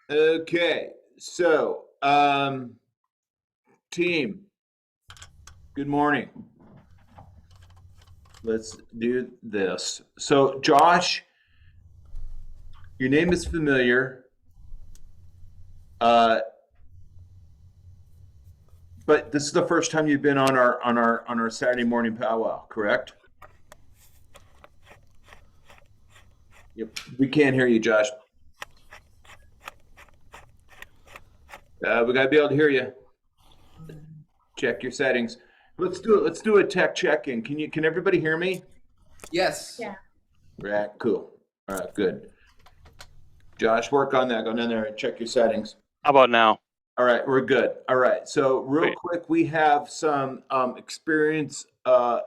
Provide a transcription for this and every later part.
Okay, so team, good morning. Let's do this. So, Josh, your name is familiar, uh, but this is the first time you've been on our Saturday morning powwow, correct? Yep. We can't hear you, Josh. We gotta be able to hear you. Check your settings. Let's do it. Let's do a tech check-in. Can everybody hear me? Yes. Yeah. Right. Cool. All right. Good. Josh, work on that. Go down there and check your settings. How about now? All right, we're good. All right. So real quick, we have some experience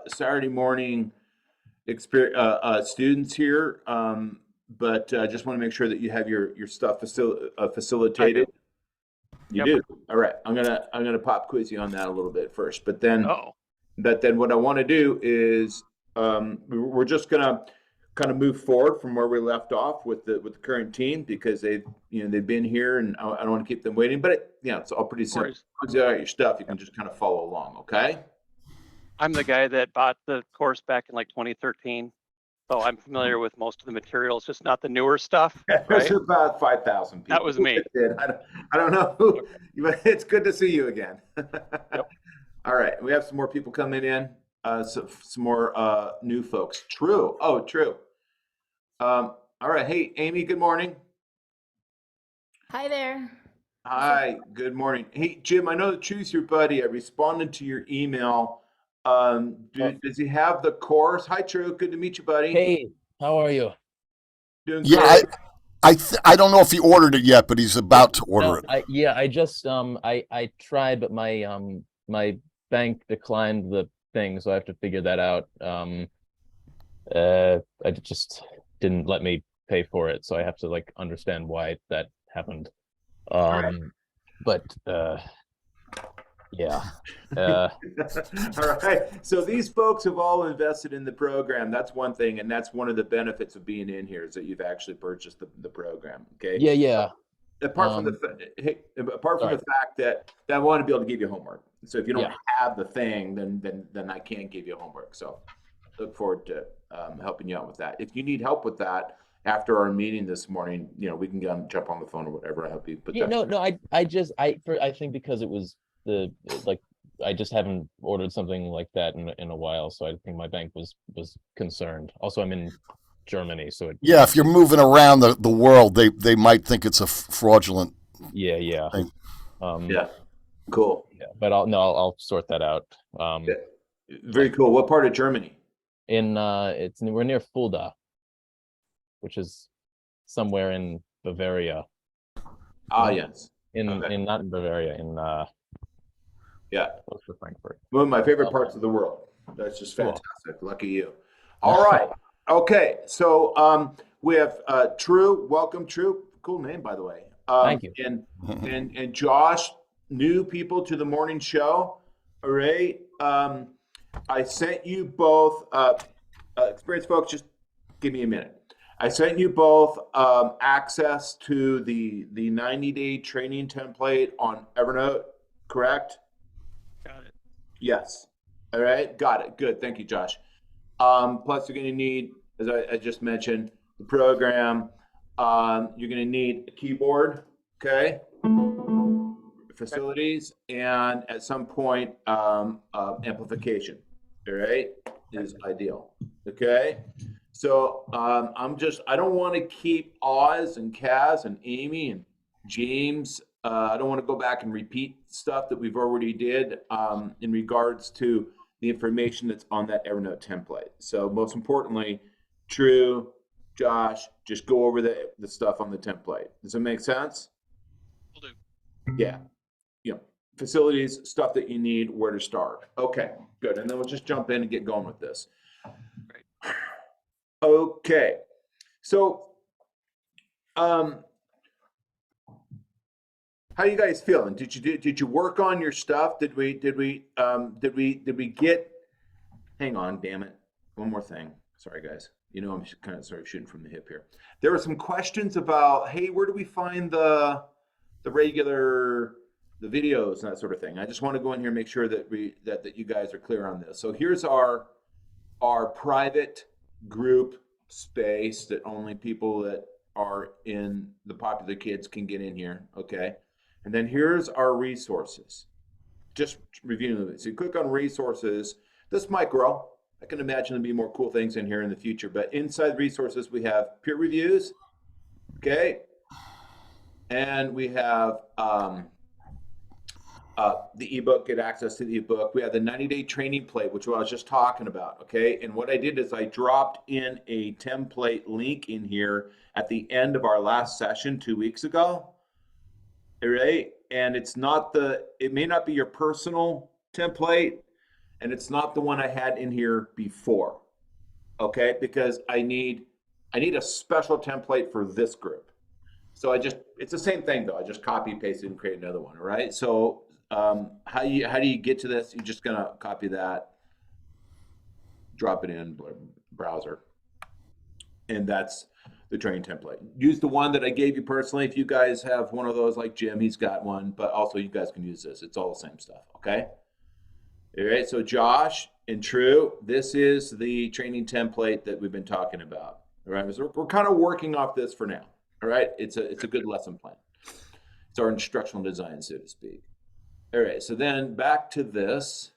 Saturday morning students here, but just want to make sure that you have your stuff facilitated. You do. All right. I'm gonna pop quiz you on that a little bit first, but then what I want to do is we're just gonna kind of move forward from where we left off with the current team, because they've been here and I don't want to keep them waiting. But it's all pretty simple. Once you got your stuff, you can just kind of follow along. Okay. I'm the guy that bought the course back in like 2013. So I'm familiar with most of the materials, just not the newer stuff. Right? There's about 5,000 people. That was me. I don't know who, but it's good to see you again. Yep. All right, we have some more people coming in. Some more new folks. True. Oh, true. All right. Hey, Amy. Good morning. Hi there. Hi. Good morning. Hey, Jim. I know that True's your buddy. I responded to your email. Does he have the course? Hi, True. Good to meet you, buddy. Hey, how are you? Doing Yeah, great. I don't know if he ordered it yet, but he's about to order it. I just I tried, but my bank declined the thing, so I have to figure that out. I just didn't let me pay for it, so I have to like understand why that happened. But yeah. All right. So these folks have all invested in the program. That's one thing, and that's one of the benefits of being in here, is that you've actually purchased the program. Okay. Yeah. Apart from the fact that I want to be able to give you homework. So if you don't have the thing, then I can't give you homework. So look forward to helping you out with that. If you need help with that after our meeting this morning, we can jump on the phone or whatever. I help you. But I think because it was I just haven't ordered something like that in a while, so I think my bank was concerned. Also, I'm in Germany, so if you're moving around the world, they might think it's a fraudulent. Yeah. Thing. Cool. Yeah, but I'll sort that out. Very cool. What part of Germany? We're near Fulda, which is somewhere in Bavaria. Yes. Not in Bavaria, close to Frankfurt. One of my favorite parts of the world. That's just fantastic. Cool. Lucky you. All right. Okay. So we have True. Welcome, True. Cool name, by the way. Thank you. And Josh, new people to the morning show. All right. I sent you both, experienced folks, just give me a minute. I sent you both access to the 90-day training template on Evernote, correct? Got it. Yes. All right. Got it. Good. Thank you, Josh. Plus, you're going to need, as I just mentioned, the program. You're going to need a keyboard, okay? Facilities, and at some point, amplification. All right, is ideal. Okay. So I don't want to keep Oz and Kaz and Amy and James. I don't want to go back and repeat stuff that we've already did in regards to the information that's on that Evernote template. So most importantly, True, Josh, just go over the stuff on the template. Does it make sense? Will do. Yeah. Facilities, stuff that you need, where to start. Okay, good. And then we'll just jump in and get going with this. Great. Okay. So, how you guys feeling? Did you work on your stuff? Did we get? Hang on, damn it! One more thing. Sorry, guys. I'm kind of shooting from the hip here. There were some questions about, hey, where do we find the the regular, the videos and that sort of thing. I just want to go in here and make sure that that you guys are clear on this. So here's our private group space that only people that are in the Popular Kids can get in here, okay? And then here's our resources. Just reviewing them. So you click on resources. This might grow. I can imagine there'll be more cool things in here in the future, but inside resources, we have peer reviews, okay? And we have the ebook, get access to the ebook. We have the 90-day training plate, which I was just talking about, okay? And what I did is I dropped in a template link in here at the end of our last session 2 weeks ago, all right? And it's not it may not be your personal template, and it's not the one I had in here before, okay? Because I need a special template for this group. So it's the same thing though. I just copy, paste it, and create another one, all right? So how do you get to this? You're just gonna copy that, drop it in browser, and that's the training template. Use the one that I gave you personally. If you guys have one of those, like Jim, he's got one, but also you guys can use this. It's all the same stuff, okay? All right, so Josh and True, this is the training template that we've been talking about, all right? So we're kind of working off this for now, all right? It's a good lesson plan. It's our instructional design, so to speak. All right, so then back to this.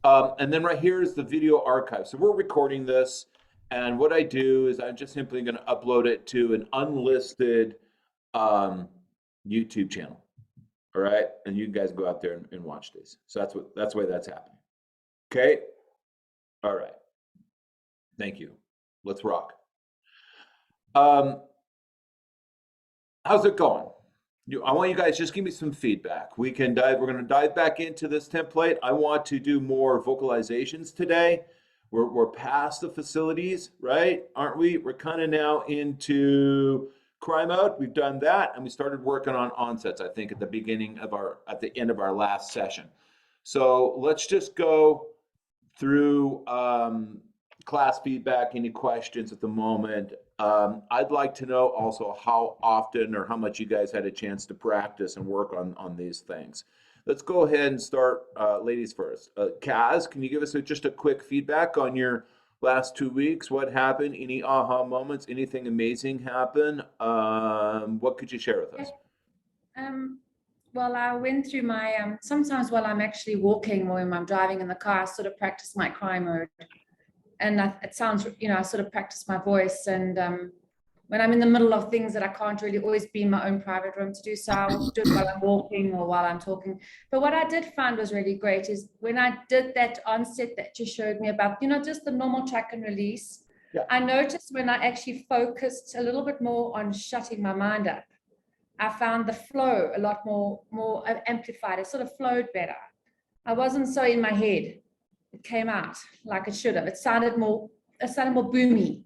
And then right here is the video archive. So we're recording this, and what I do is I'm just simply going to upload it to an unlisted YouTube channel. All right, and you guys go out there and watch these. So that's the way that's happening. Okay. All right. Thank you. Let's rock. How's it going? I want you guys just give me some feedback. We're going to dive back into this template. I want to do more vocalizations today. We're past the facilities, right? Aren't we? We're kind of now into cry mode. We've done that, and we started working on onsets, I think, at the end of our last session. So let's just go through class feedback, any questions at the moment. I'd like to know also how often or how much you guys had a chance to practice and work on these things. Let's go ahead and start, ladies first. Kaz, can you give us just a quick feedback on your last 2 weeks? What happened? Any aha moments? Anything amazing happen? What could you share with us? Well, I went through my, sometimes while I'm actually walking or when I'm driving in the car, I sort of practice my cry mode. And it sounds, I sort of practice my voice. And when I'm in the middle of things that I can't really always be in my own private room to do, so I'll do it while I'm walking or while I'm talking. But what I did find was really great is when I did that onset that you showed me about, just the normal track and release, yeah. I noticed when I actually focused a little bit more on shutting my mind up, I found the flow a lot more amplified. It sort of flowed better. I wasn't so in my head. It came out like it should have. It sounded more boomy.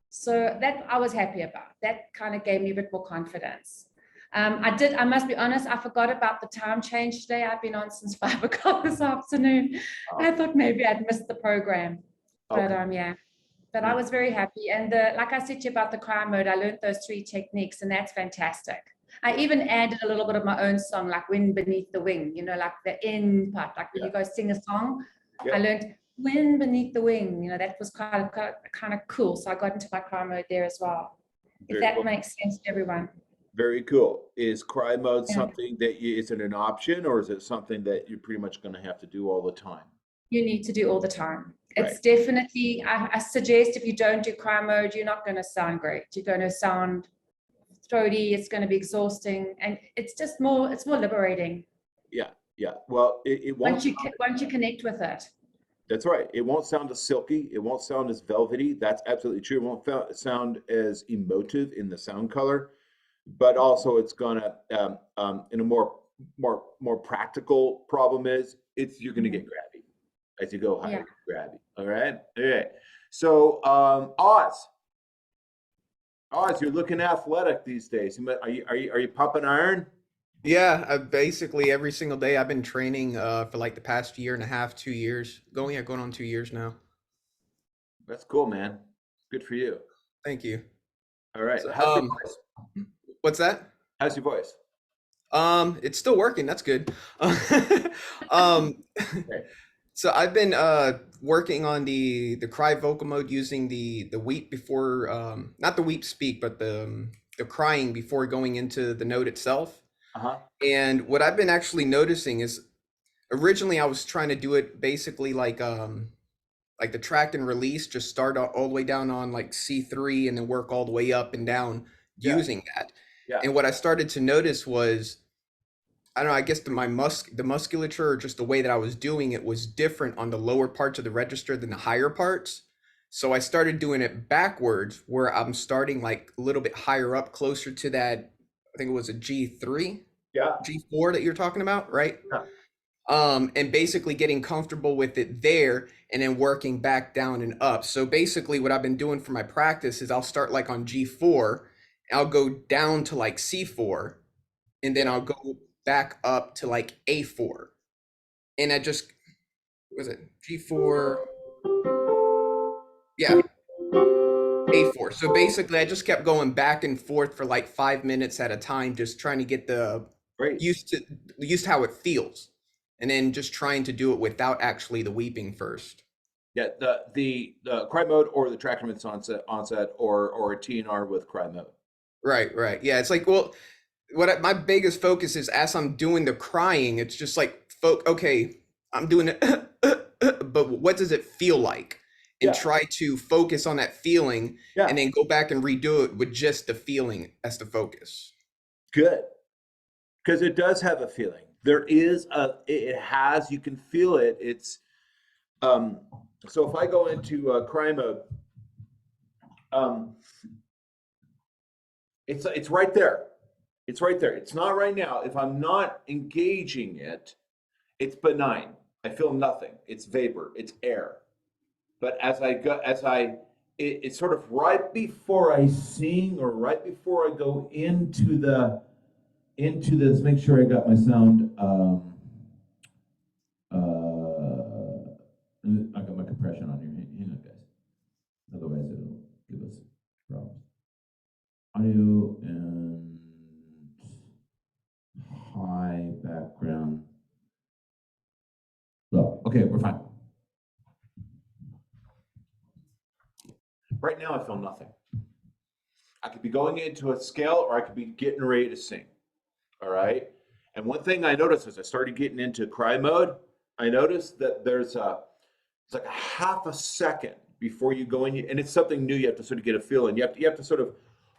So that I was happy about. That kind of gave me a bit more confidence. I must be honest, I forgot about the time change today. I've been on since 5 o'clock this afternoon. Oh. I thought maybe I'd missed the program. Okay. But yeah. But I was very happy. And like I said to you about the cry mode, I learned those 3 techniques, and that's fantastic. I even added a little bit of my own song, like Wind Beneath the Wing, like the end part, like when you go sing a song. Yeah. I learned Wind Beneath the Wing, that was kind of cool. So I got into my cry mode there as well. If that makes sense to everyone. Very cool. Is cry mode something that is it an option, or is it something that you're pretty much going to have to do all the time? You need to do all the time. It's Right. definitely, I suggest if you don't do cry mode, you're not going to sound great. You're going to sound throaty. It's going to be exhausting, and it's more liberating. Yeah. Well, it won't. Once you connect with it. That's right. It won't sound as silky. It won't sound as velvety. That's absolutely true. It won't sound as emotive in the sound color, but also it's gonna, in a more practical problem is you're gonna get grabby as you go higher. Yeah. Grabby. All right. So Oz, you're looking athletic these days. Are you pumping iron? Yeah, basically every single day I've been training for like the past year and a half, 2 years. Going on 2 years now. That's cool, man. Good for you. Thank you. All right. So, How's your voice? what's that? How's your voice? It's still working. That's good. um, so I've been working on the cry vocal mode using the weep before not the weep speak, but the crying before going into the note itself. Uh-huh. And what I've been actually noticing is originally I was trying to do it basically like the track and release, just start all the way down on like C3 and then work all the way up and down using that. Yeah. And what I started to notice was, I don't know, I guess the musculature or just the way that I was doing it was different on the lower parts of the register than the higher parts. So I started doing it backwards, where I'm starting like a little bit higher up, closer to that, I think it was a G3, Yeah. G4 that you're talking about, right? Yeah. And basically getting comfortable with it there and then working back down and up. So basically what I've been doing for my practice is I'll start like on G4, I'll go down to like C4, and then I'll go back up to like A4. And I just, what was it, G4? Yeah, A4. So basically I just kept going back and forth for like 5 minutes at a time, just trying to get used to how it feels. And then just trying to do it without actually the weeping first. Yeah, the cry mode or the track and release onset or a TNR with cry mode. Right. Yeah, it's like, well, my biggest focus is as I'm doing the crying, it's just like, okay, I'm doing it, but what does it feel like? And try to focus on that feeling and then go back and redo it with just the feeling as the focus. Good. Because it does have a feeling. There is you can feel it. It's, so if I go into cry mode, it's right there. It's right there. It's not right now. If I'm not engaging it, it's benign. I feel nothing. It's vapor. It's air. But it's sort of right before I sing or right before I go into this, make sure I got my sound. I got my compression on here. Hang on, guys. Otherwise, it'll give us problems. Audio and high background. Low. Okay, we're fine. Right now, I feel nothing. I could be going into a scale or I could be getting ready to sing. All right. And one thing I noticed as I started getting into cry mode, I noticed that it's like a half a second before you go in, and it's something new. You have to sort of get a feeling. You have to sort of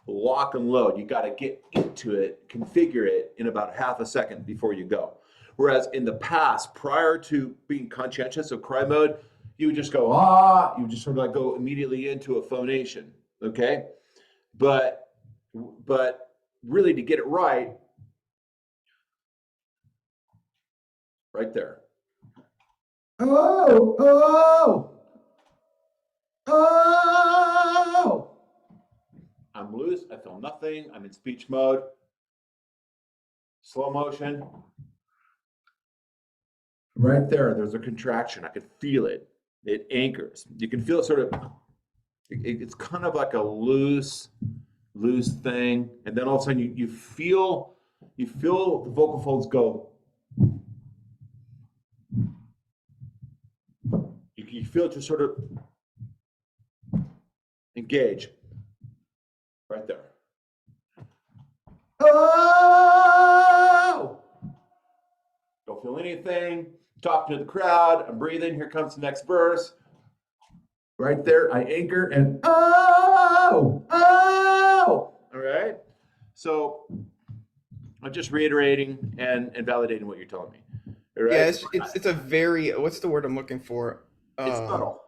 lock and load. You got to get into it, configure it in about half a second before you go. Whereas in the past, prior to being conscientious of cry mode, you would just go, you would just sort of like go immediately into a phonation. Okay. But really to get it right there. Oh. I'm loose. I feel nothing. I'm in speech mode. Slow motion. Right there, there's a contraction. I could feel it. It anchors. You can feel it sort of, it's kind of like a loose thing. And then all of a sudden you feel the vocal folds go. You feel it just sort of engage right there. Oh! Don't feel anything. Talking to the crowd. I'm breathing. Here comes the next verse. Right there, I anchor and oh! All right. So I'm just reiterating and validating what you're telling me. All right? Yeah, it's a very, what's the word I'm looking for? It's subtle.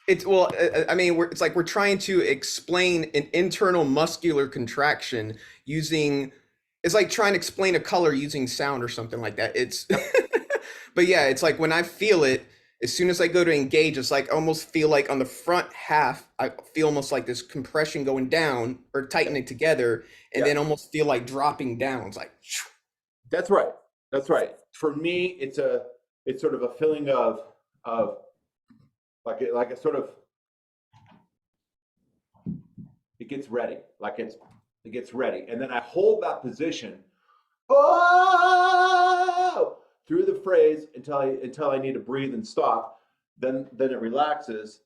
It's like we're trying to explain an internal muscular contraction using, it's like trying to explain a color using sound or something like that. It's, but yeah, it's like when I feel it, as soon as I go to engage, it's like almost feel like on the front half, I feel almost like this compression going down or tightening together, and then almost feel like dropping down. It's like, that's right. That's right. For me, it's sort of a feeling of like a sort of, it gets ready, like it gets ready. And then I hold that position, oh, through the phrase until I need to breathe and stop. Then it relaxes.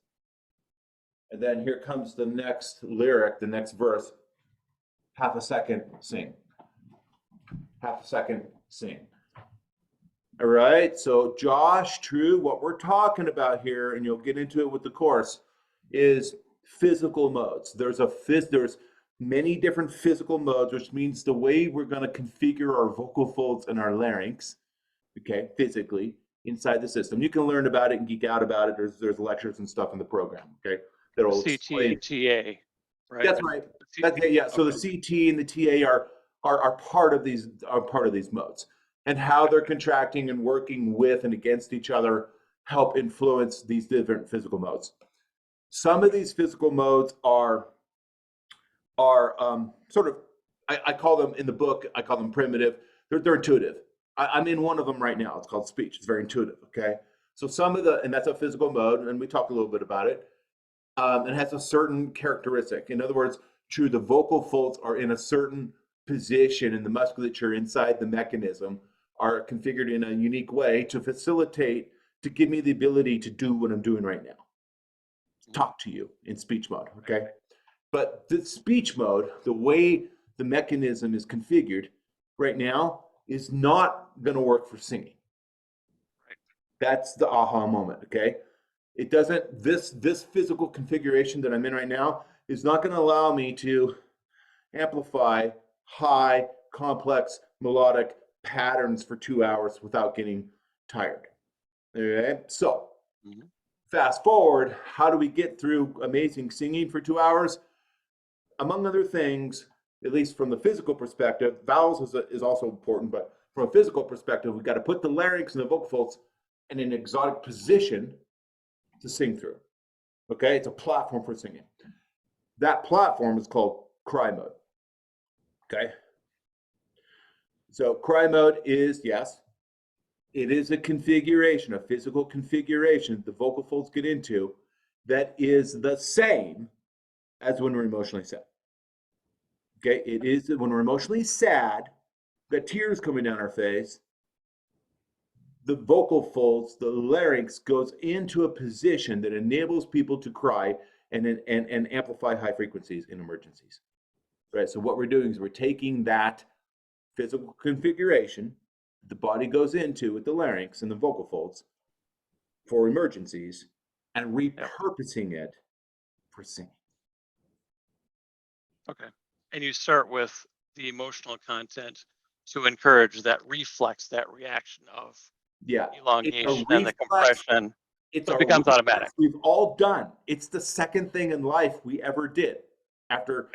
And then here comes the next lyric, the next verse. Half a second, sing. Half a second, sing. All right, so Josh, True, what we're talking about here, and you'll get into it with the course, is physical modes. There's many different physical modes, which means the way we're going to configure our vocal folds and our larynx, okay, physically inside the system. You can learn about it and geek out about it. There's lectures and stuff in the program, okay? That'll explain. CT, TA, right? That's right. Yeah. So the CT and the TA are part of these modes, and how they're contracting and working with and against each other help influence these different physical modes. Some of these physical modes are sort of, I call them in the book, I call them primitive. They're intuitive. I'm in one of them right now. It's called speech. It's very intuitive. Okay. So and that's a physical mode, and we talked a little bit about it. It has a certain characteristic. In other words, True, the vocal folds are in a certain position in the musculature inside the mechanism, are configured in a unique way to facilitate, to give me the ability to do what I'm doing right now. Talk to you in speech mode, okay? But the speech mode, the way the mechanism is configured right now, is not going to work for singing. That's the aha moment, okay? It doesn't, this physical configuration that I'm in right now is not going to allow me to amplify high, complex, melodic patterns for 2 hours without getting tired. Okay, so fast forward, how do we get through amazing singing for 2 hours? Among other things, at least from the physical perspective, vowels is also important, but from a physical perspective, we've got to put the larynx and the vocal folds in an exotic position to sing through. Okay, it's a platform for singing. That platform is called cry mode. Okay, so cry mode is, yes, it is a configuration, a physical configuration the vocal folds get into that is the same as when we're emotionally sad. Okay, it is when we're emotionally sad, got tears coming down our face, the vocal folds, the larynx goes into a position that enables people to cry and amplify high frequencies in emergencies. Right, so what we're doing is we're taking that physical configuration the body goes into with the larynx and the vocal folds for emergencies and repurposing it for singing. Okay. And you start with the emotional content to encourage that reflex, that reaction of elongation and the compression. So it becomes automatic. We've all done. It's the second thing in life we ever did after,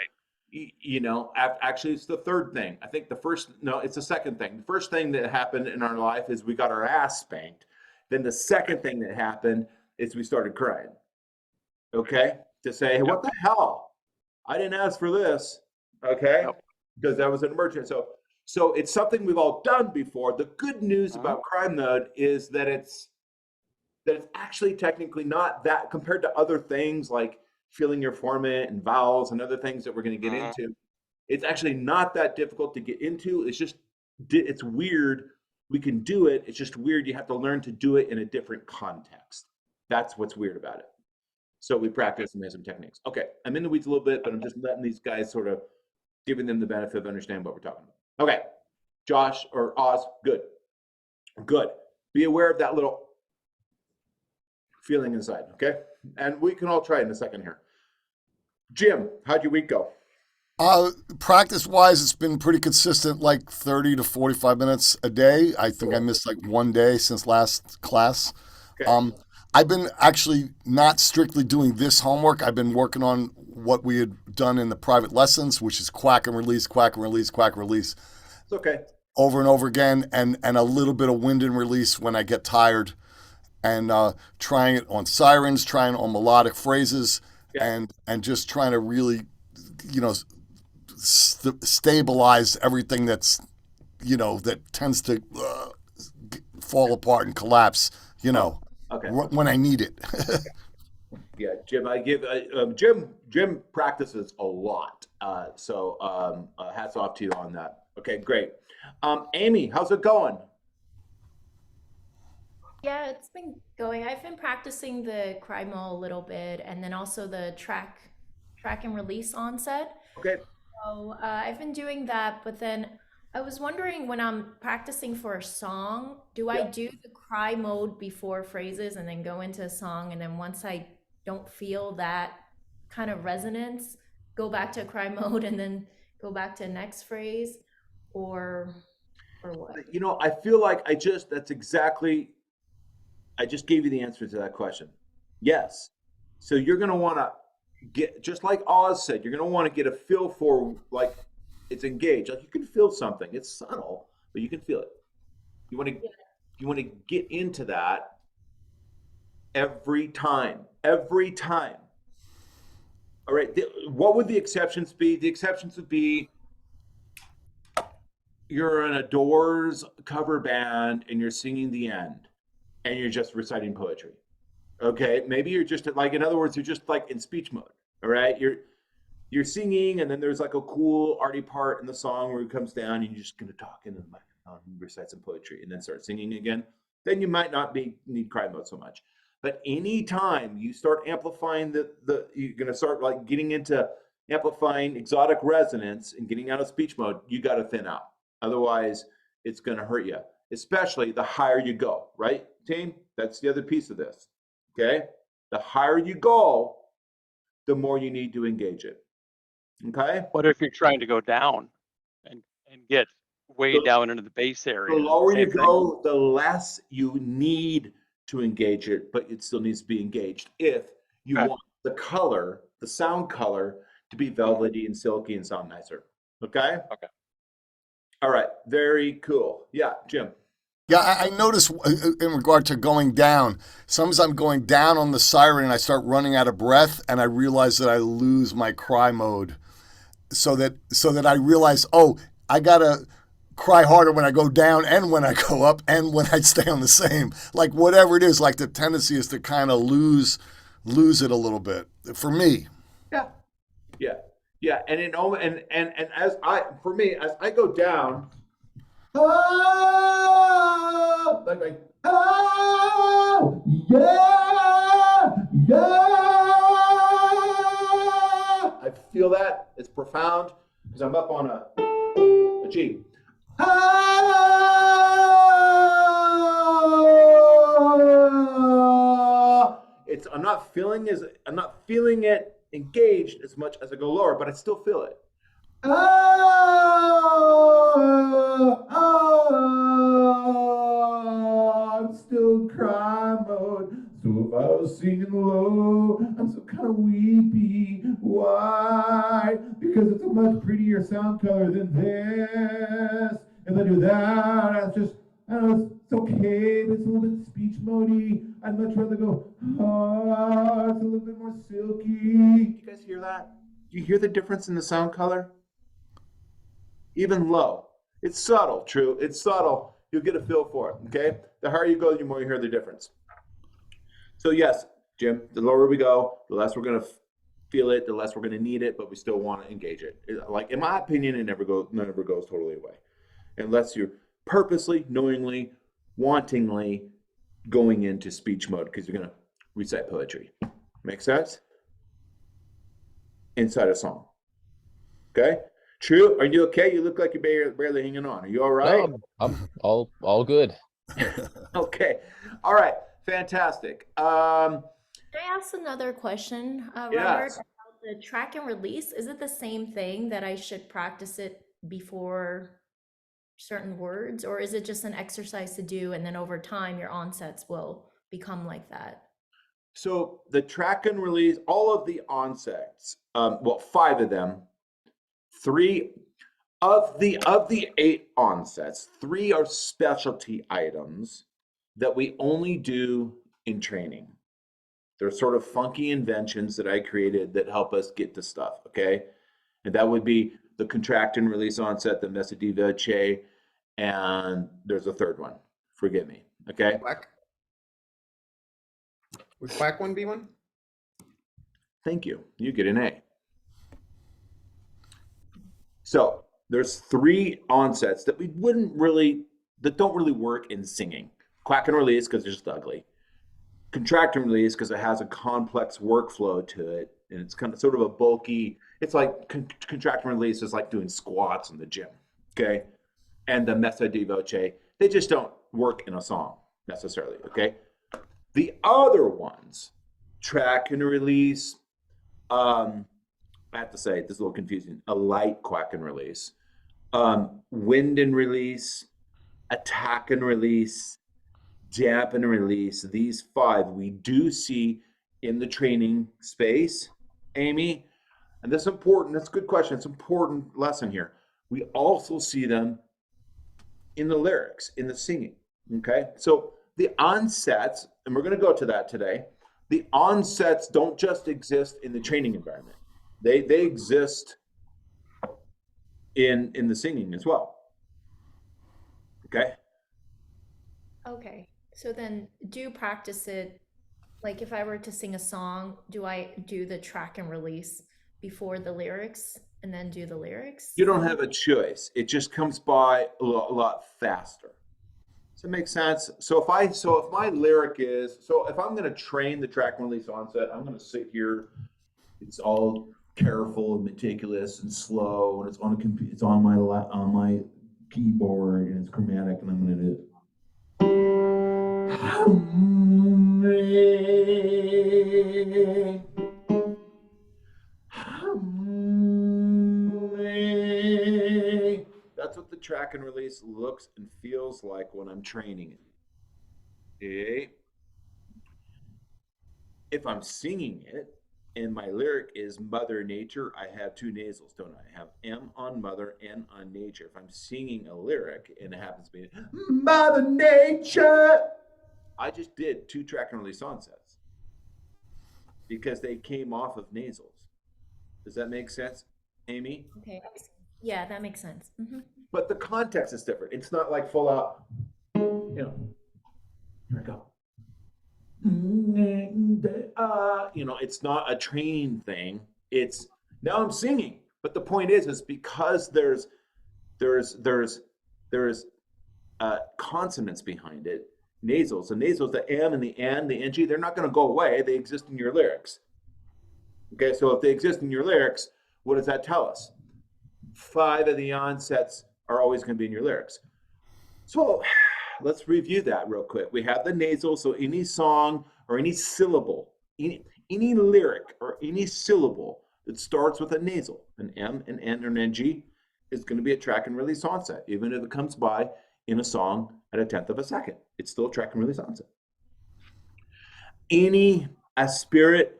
actually it's the third thing. I think it's the second thing. The first thing that happened in our life is we got our ass spanked. Then the second thing that happened is we started crying. Okay? To say, hey, what the hell? I didn't ask for this. Okay? Because that was an emergency. So it's something we've all done before. The good news about cry mode is that it's actually technically not that, compared to other things like feeling your formant and vowels and other things that we're going to get into. It's actually not that difficult to get into. It's weird. We can do it. It's just weird. You have to learn to do it in a different context. That's what's weird about it. So we practice and have some techniques. Okay, I'm in the weeds a little bit, but I'm just letting these guys sort of giving them the benefit of understanding what we're talking about. Okay, Josh or Oz, good. Be aware of that little feeling inside, okay? And we can all try it in a second here. Jim, how'd your week go? Practice-wise, it's been pretty consistent, like 30 to 45 minutes a day. I think I missed like one day since last class. Okay. I've been actually not strictly doing this homework. I've been working on what we had done in the private lessons, which is quack and release, quack and release, quack and release. It's okay. Over and over again, and a little bit of wind and release when I get tired. And trying it on sirens, trying it on melodic phrases, and just trying to really, stabilize everything that's, that tends to fall apart and collapse, when I need it. Yeah, Jim, Jim practices a lot. So hats off to you on that. Okay, great. Amy, how's it going? Yeah, it's been going. I've been practicing the cry-mo a little bit, and then also the track and release onset. Okay. So I've been doing that, but then I was wondering, when I'm practicing for a song, do I do the cry mode before phrases and then go into a song, and then once I don't feel that kind of resonance, go back to cry mode and then go back to next phrase, or what? You know, I feel like I just gave you the answer to that question. Yes. So you're going to want to get, just like Oz said, you're going to want to get a feel for, like, it's engaged. Like, you can feel something. It's subtle, but you can feel it. You want to get into that every time. All right. What would the exceptions be? The exceptions would be you're in a Doors cover band and you're singing the end and you're just reciting poetry. Okay. Maybe you're just like, in other words, you're just like in speech mode. All right. You're singing, and then there's like a cool arty part in the song where it comes down and you're just going to talk into the microphone and recite some poetry and then start singing again. Then you might not need cry mode so much. But anytime you start amplifying you're going to start like getting into amplifying exotic resonance and getting out of speech mode, you got to thin out. Otherwise, it's going to hurt you, especially the higher you go, right, team? That's the other piece of this, okay? The higher you go, the more you need to engage it, okay? What if you're trying to go down and get way down into the bass area? The lower you go, the less you need to engage it, but it still needs to be engaged if you want the color, the sound color, to be velvety and silky and sound nicer, okay? Okay. All right, very cool. Yeah, Jim. Yeah, I notice in regard to going down, sometimes I'm going down on the siren and I start running out of breath and I realize that I lose my cry mode. So that I realize, oh, I gotta cry harder when I go down and when I go up and when I stay on the same. Like whatever it is, like the tendency is to kind of lose it a little bit for me. Yeah, and as I go down, I feel that it's profound because I'm up on a G. I'm not feeling it engaged as much as I go lower, but I still feel it. I'm still cry mode. So if I was singing low, I'm still kind of weepy. Why? Because it's a much prettier sound color than this. If I do that, it's okay, but it's a little bit speech mode-y. I'd much rather go, it's a little bit more silky. You guys hear that? Do you hear the difference in the sound color? Even low. It's subtle, true. It's subtle. You'll get a feel for it, okay? The higher you go, the more you hear the difference. So yes, Jim, the lower we go, the less we're going to feel it, the less we're going to need it, but we still want to engage it. Like, in my opinion, it never goes totally away. Unless you're purposely, knowingly, wantingly going into speech mode because you're going to recite poetry. Make sense? Inside a song. Okay? True? Are you okay? You look like you're barely hanging on. Are you all right? No, I'm all good. Okay. All right. Fantastic. Can I ask another question, Robert, yes. about the track and release? Is it the same thing that I should practice it before certain words, or is it just an exercise to do and then over time your onsets will become like that? So the track and release, all of the onsets, 5 of them, 3 of the 8 onsets, 3 are specialty items that we only do in training. They're sort of funky inventions that I created that help us get to stuff, okay? And that would be the contract and release onset, the messa di voce, and there's a third one. Forgive me, okay? Quack. Would quack one be one? Thank you. You get an A. So there's 3 onsets that don't really work in singing. Quack and release because they're just ugly. Contract and release because it has a complex workflow to it, and it's kind of sort of a bulky. It's like contract and release is like doing squats in the gym, okay? And the messa di voce, they just don't work in a song necessarily, okay? The other ones, track and release, I have to say, this is a little confusing, a light quack and release, wind and release, attack and release, damp and release. These 5 we do see in the training space, Amy, and that's important. That's a good question. It's an important lesson here. We also see them in the lyrics, in the singing, okay? So the onsets, and we're going to go to that today, the onsets don't just exist in the training environment. They exist in the singing as well, okay? Okay. So then do practice it. Like if I were to sing a song, do I do the track and release before the lyrics and then do the lyrics? You don't have a choice. It just comes by a lot faster. Does that make sense? So if my lyric is, if I'm going to train the track and release onset, I'm going to sit here. It's all careful and meticulous and slow, and it's on my keyboard, and it's chromatic, and I'm going to do it. That's what the track and release looks and feels like when I'm training it. Okay. If I'm singing it and my lyric is Mother Nature, I have 2 nasals, don't I? I have M on mother, N on nature. If I'm singing a lyric and it happens to be Mother Nature, I just did 2 track and release onsets because they came off of nasals. Does that make sense, Amy? Okay. Yeah, that makes sense. Mm-hmm. But the context is different. It's not like full out, here we go. It's not a training thing. It's now I'm singing. But the point is because there's consonants behind it, nasals. The nasals, the M and the N, the NG, they're not going to go away. They exist in your lyrics. Okay, so if they exist in your lyrics, what does that tell us? 5 of the onsets are always going to be in your lyrics. So let's review that real quick. We have the nasal, so any song or any syllable, any lyric or any syllable that starts with a nasal, an M, an N, or an NG, is going to be a track and release onset, even if it comes by in a song at 1/10 of a second. It's still a track and release onset. Any aspirate,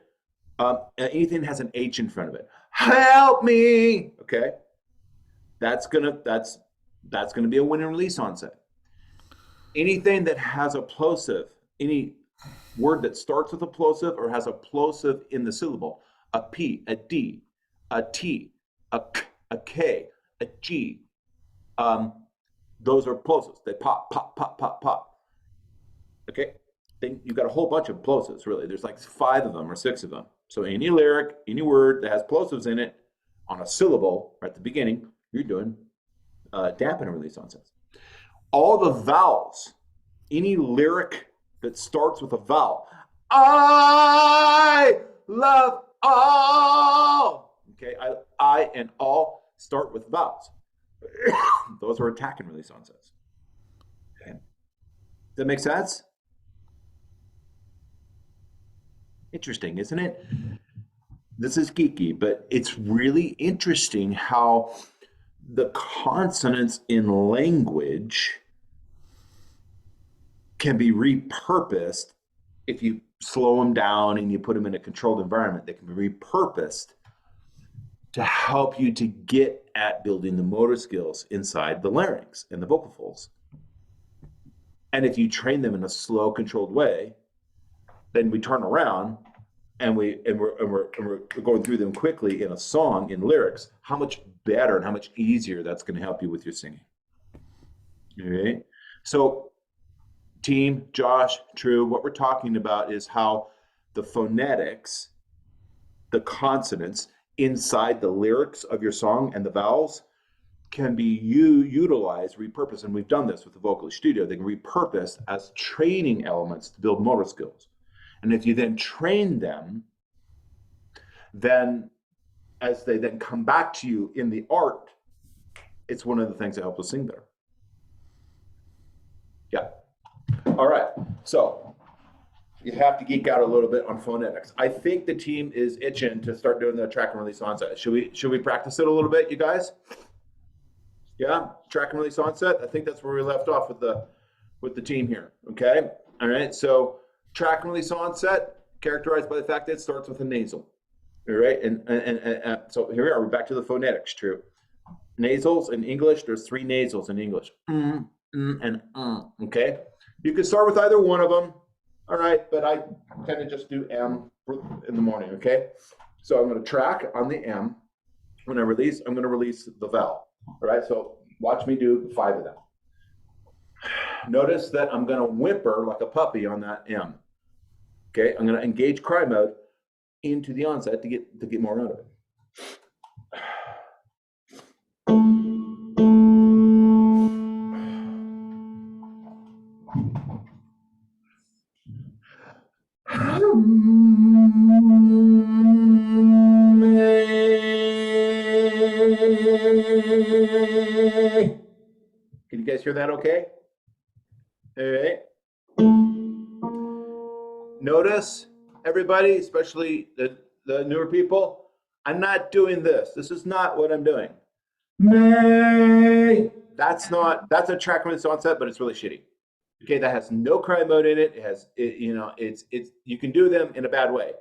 anything that has an H in front of it, help me, okay? That's gonna be a wind and release onset. Anything that has a plosive, any word that starts with a plosive or has a plosive in the syllable, a P, a D, a T, a K, a K, a G, those are plosives. They pop, pop, pop, pop, pop. Okay? Then you've got a whole bunch of plosives, really. There's like 5 of them or 6 of them. So any lyric, any word that has plosives in it on a syllable right at the beginning, you're doing dampen and release onsets. All the vowels, any lyric that starts with a vowel, I love all. Okay, I and all start with vowels. Those are attack and release onsets. Okay, does that make sense? Interesting, isn't it? This is geeky, but it's really interesting how the consonants in language can be repurposed if you slow them down and you put them in a controlled environment. They can be repurposed to help you to get at building the motor skills inside the larynx and the vocal folds. And if you train them in a slow, controlled way, then we turn around and we're going through them quickly in a song, in lyrics, how much better and how much easier that's going to help you with your singing. Okay, so team, Josh, True, what we're talking about is how the phonetics, the consonants inside the lyrics of your song and the vowels can be utilized, repurposed, and we've done this with the Vocalist Studio. They can repurpose as training elements to build motor skills. And if you then train them, then as they then come back to you in the art, it's one of the things that helps us sing better. Yeah. All right. So you have to geek out a little bit on phonetics. I think the team is itching to start doing the track and release onset. Should we practice it a little bit, you guys? Yeah, track and release onset. I think that's where we left off with the team here. Okay. All right. So track and release onset, characterized by the fact that it starts with a nasal. All right. And so here we are. We're back to the phonetics. True. Nasals in English. There's 3 nasals in English. And okay. You can start with either one of them. All right, but I tend to just do M in the morning, okay? So I'm going to track on the M. When I release, I'm going to release the vowel. All right, so watch me do 5 of them. Notice that I'm going to whimper like a puppy on that M. Okay, I'm going to engage cry mode into the onset to get more out of it. Can you guys hear that okay? All right. Notice, everybody, especially the newer people, I'm not doing this. This is not what I'm doing. That's a track when it's onset, but it's really shitty. Okay, that has no cry mode in it. It has, you can do them in a bad way.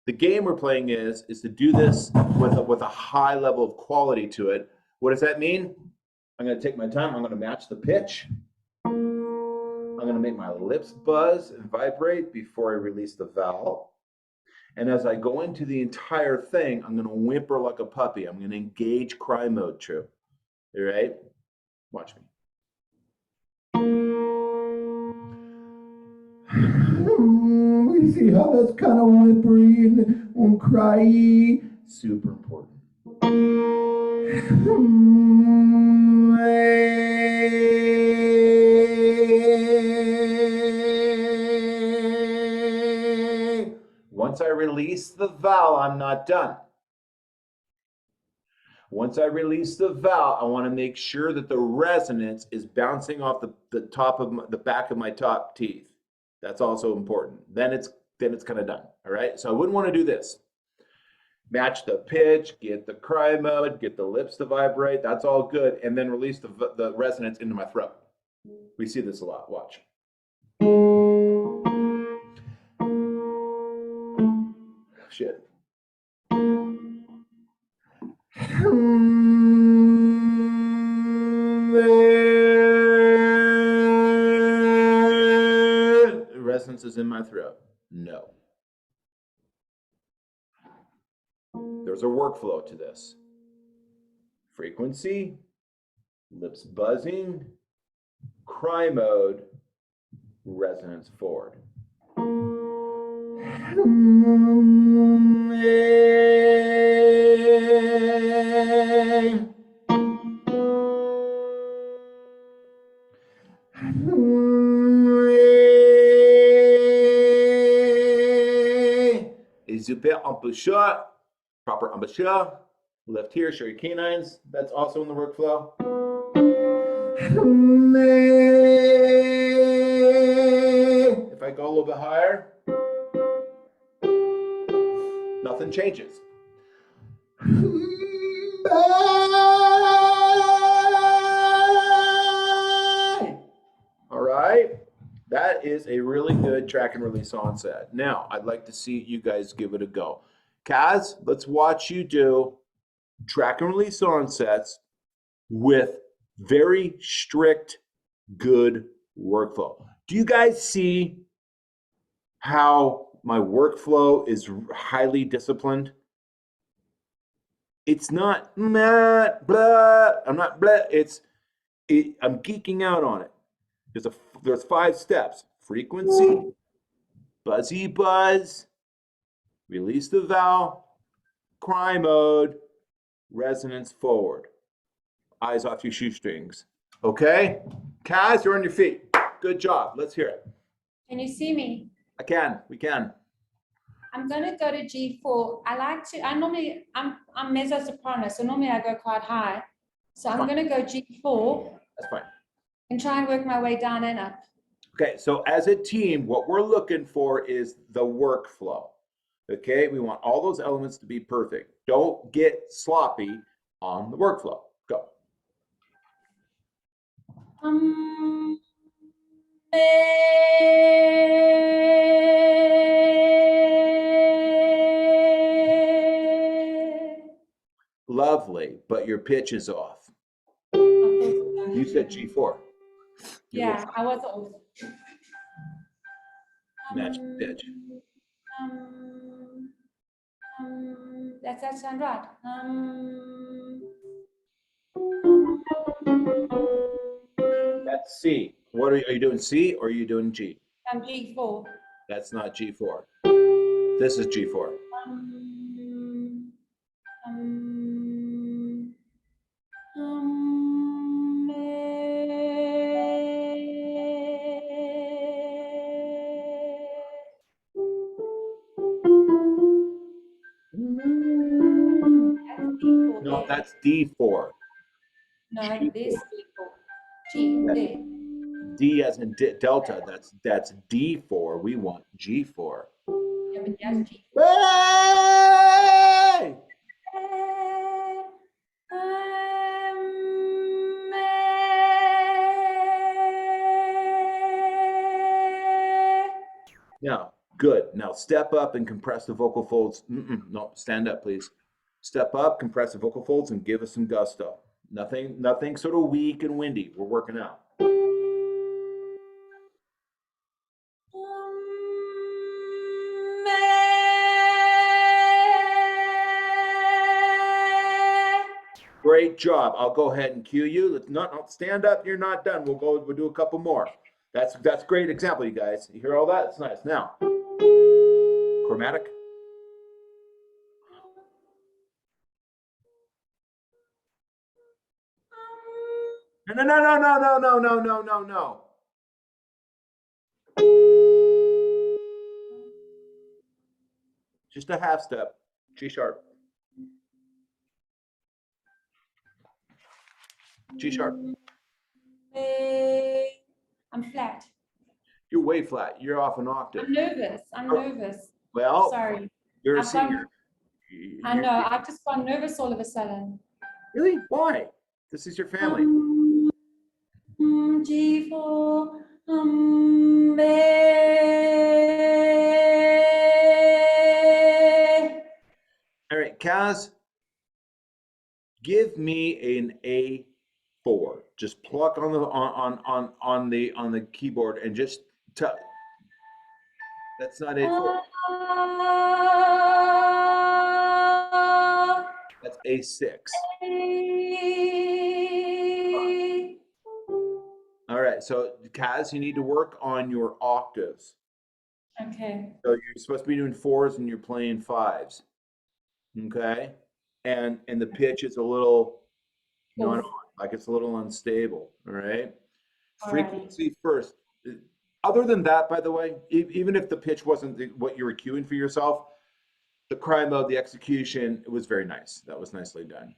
The game we're playing is to do this with a high level of quality to it. What does that mean? I'm going to take my time. I'm going to match the pitch. I'm going to make my lips buzz and vibrate before I release the vowel. And as I go into the entire thing, I'm going to whimper like a puppy. I'm going to engage cry mode, true. All right? Watch me. You see how that's kind of whimpery and cryy? Super important. Once I release the vowel, I'm not done. Once I release the vowel, I want to make sure that the resonance is bouncing off the top of the back of my top teeth. That's also important. Then it's kind of done. All right. So I wouldn't want to do this. Match the pitch, get the cry mode, get the lips to vibrate. That's all good. And then release the resonance into my throat. We see this a lot. Watch. Shit. Resonance is in my throat. No. There's a workflow to this. Frequency, lips buzzing, cry mode, resonance forward. Super embouchure, proper embouchure, left here, show your canines. That's also in the workflow. If I go a little bit higher, nothing changes. All right. That is a really good track and release onset. Now, I'd like to see you guys give it a go. Kaz, let's watch you do track and release onsets with very strict, good workflow. Do you guys see how my workflow is highly disciplined? It's not blah, blah. I'm not blah. I'm geeking out on it. There's 5 steps: frequency, buzzy buzz, release the vowel, cry mode, resonance forward. eyes off your shoestrings. Okay? Kaz, you're on your feet. Good job. Let's hear it. Can you see me? We can. I'm going to go to G4. I'm mezzo soprano, so normally I go quite high. So I'm going to go G4 That's fine. and try and work my way down and up. Okay, so as a team, what we're looking for is the workflow. Okay, we want all those elements to be perfect. Don't get sloppy on the workflow. Go. Lovely, but your pitch is off. You said G4. Yeah, I was off. Match the pitch. Does that sound right? That's C. What are you doing? C or are you doing G? I'm G4. That's not G4. This is G4. No, that's D4. No, this D4. G, D. D as in delta. That's D4. We want G4. Yeah, but that's G4. Hey! Now, good. Now step up and compress the vocal folds. No, stand up, please. Step up, compress the vocal folds, and give us some gusto. Nothing sort of weak and windy. We're working out. Great job. I'll go ahead and cue you. Let's not stand up. You're not done. We'll do a couple more. That's great example, you guys. You hear all that? It's nice. Now, chromatic. No. Just a half step. G sharp. G sharp. I'm flat. You're way flat. You're off an octave. I'm nervous. Well, sorry. You're a I've singer. I know. I've just gone nervous all of a sudden. Really? Why? This is your family. G4. All right, Kaz, give me an A4. Just pluck on the keyboard and just tell. That's not A4. That's A6. All right, so Kaz, you need to work on your octaves. Okay. So you're supposed to be doing 4s and you're playing 5s. Okay, and the pitch is a little, like it's a little unstable. All right, frequency first. Other than that, by the way, even if the pitch wasn't what you were cueing for yourself, the cry mode, the execution, it was very nice. That was nicely done.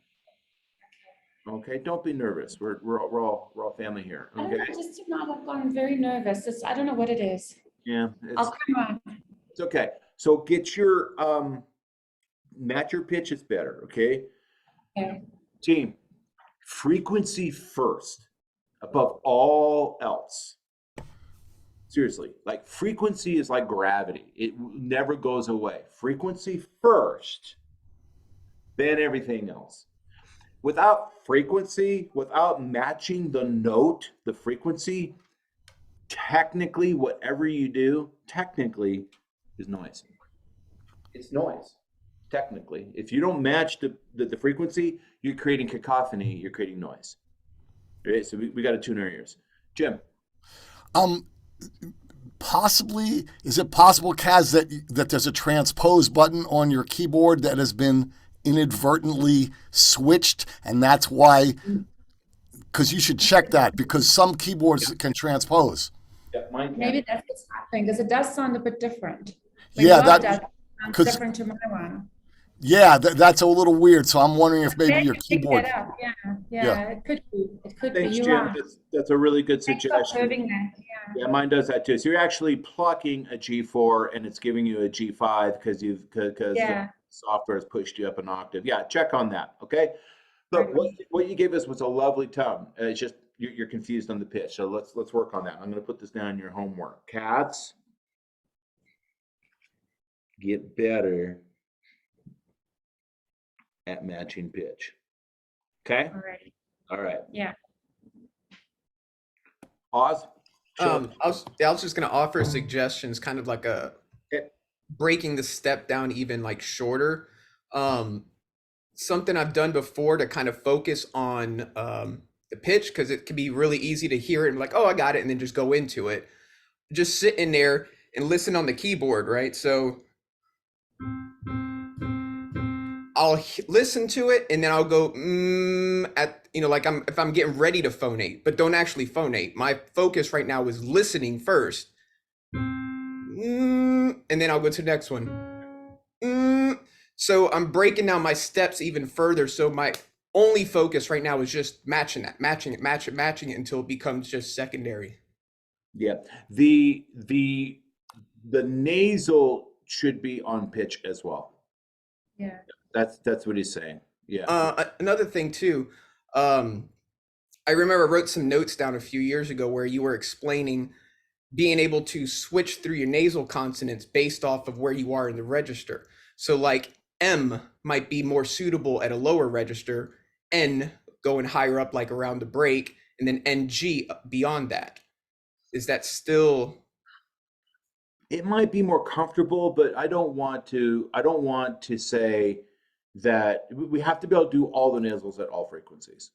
Okay, don't be nervous. We're all family here. Okay. I just tonight I've gone very nervous. I don't know what it is. Yeah, I'll come on. It's okay. So get your match your pitches better. Okay. Okay. Team, frequency first above all else. Seriously, like frequency is like gravity. It never goes away. Frequency first, then everything else. Without frequency, without matching the note, the frequency, technically, whatever you do, technically is noise. It's noise, technically. If you don't match the frequency, you're creating cacophony, you're creating noise. Right? So we got to tune our ears. Jim. Possibly, is it possible, Kaz, that there's a transpose button on your keyboard that has been inadvertently switched, and that's why because you should check that because some keyboards can transpose. Yeah, mine can. Maybe that's what's happening because it does sound a bit different. Yeah, Rob that does, it sounds 'cause- different to my one. Yeah, that's a little weird. So I'm wondering if maybe Glad your you picked keyboard. that up. Yeah, Yeah. it could be. It could be. Thanks, You're Jim. right. That's a really good Thanks for suggestion. observing that. Yeah. Yeah, mine does that too. So you're actually plucking a G4 and it's giving you a G5 because Yeah. the software has pushed you up an octave. Yeah, check on that. Okay. Look, what you gave us was a lovely tone. It's just you're confused on the pitch. So let's work on that. I'm going to put this down in your homework. Cats, get better at matching pitch. Okay. All right. All right. Yeah. Oz. I was just gonna offer suggestions, kind of like a breaking the step down even like shorter. Something I've done before to kind of focus on the pitch, because it can be really easy to hear it and like, oh, I got it, and then just go into it. Just sit in there and listen on the keyboard, right? So I'll listen to it and then I'll go at, you know, like if I'm getting ready to phonate, but don't actually phonate. My focus right now is listening first. And then I'll go to the next one. So I'm breaking down my steps even further. So my only focus right now is just matching it until it becomes just secondary. Yeah. The nasal should be on pitch as well. Yeah. That's what he's saying. Yeah. Another thing too, I remember I wrote some notes down a few years ago where you were explaining being able to switch through your nasal consonants based off of where you are in the register. So like M might be more suitable at a lower register, N going higher up like around the break, and then NG beyond that. Is that still... It might be more comfortable, but I don't want to say that we have to be able to do all the nasals at all frequencies.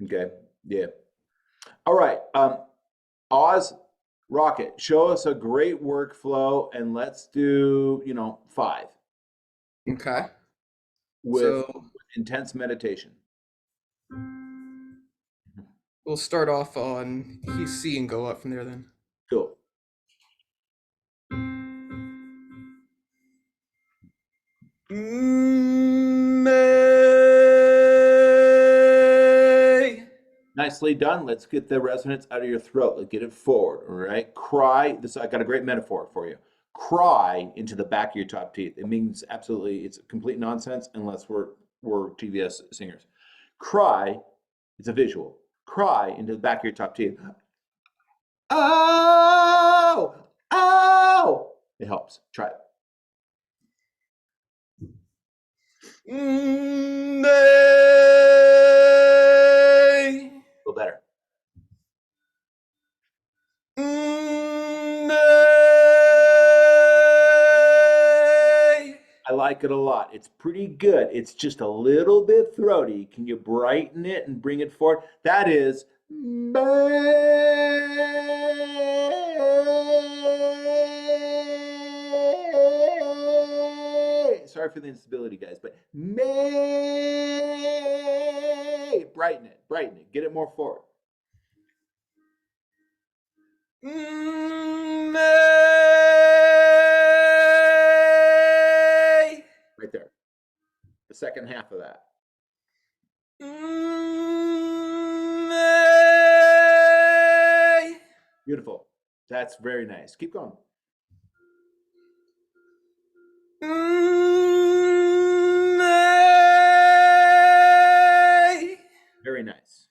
Okay. Yeah. All right. Oz, Rocket, show us a great workflow and let's do, 5. Okay. With intense meditation. We'll start off on C and go up from there then. Cool. Nicely done. Let's get the resonance out of your throat. Let's get it forward. All right. Cry. I got a great metaphor for you. Cry into the back of your top teeth. It means absolutely, it's complete nonsense unless we're TVS singers. Cry. It's a visual. Cry into the back of your top teeth. Oh, oh. It helps. Try it. Feel better. I like it a lot. It's pretty good. It's just a little bit throaty. Can you brighten it and bring it forward? That is sorry for the instability, guys, but brighten it, get it more forward. Right there. The second half of that. Beautiful. That's very nice. Keep going. Very nice.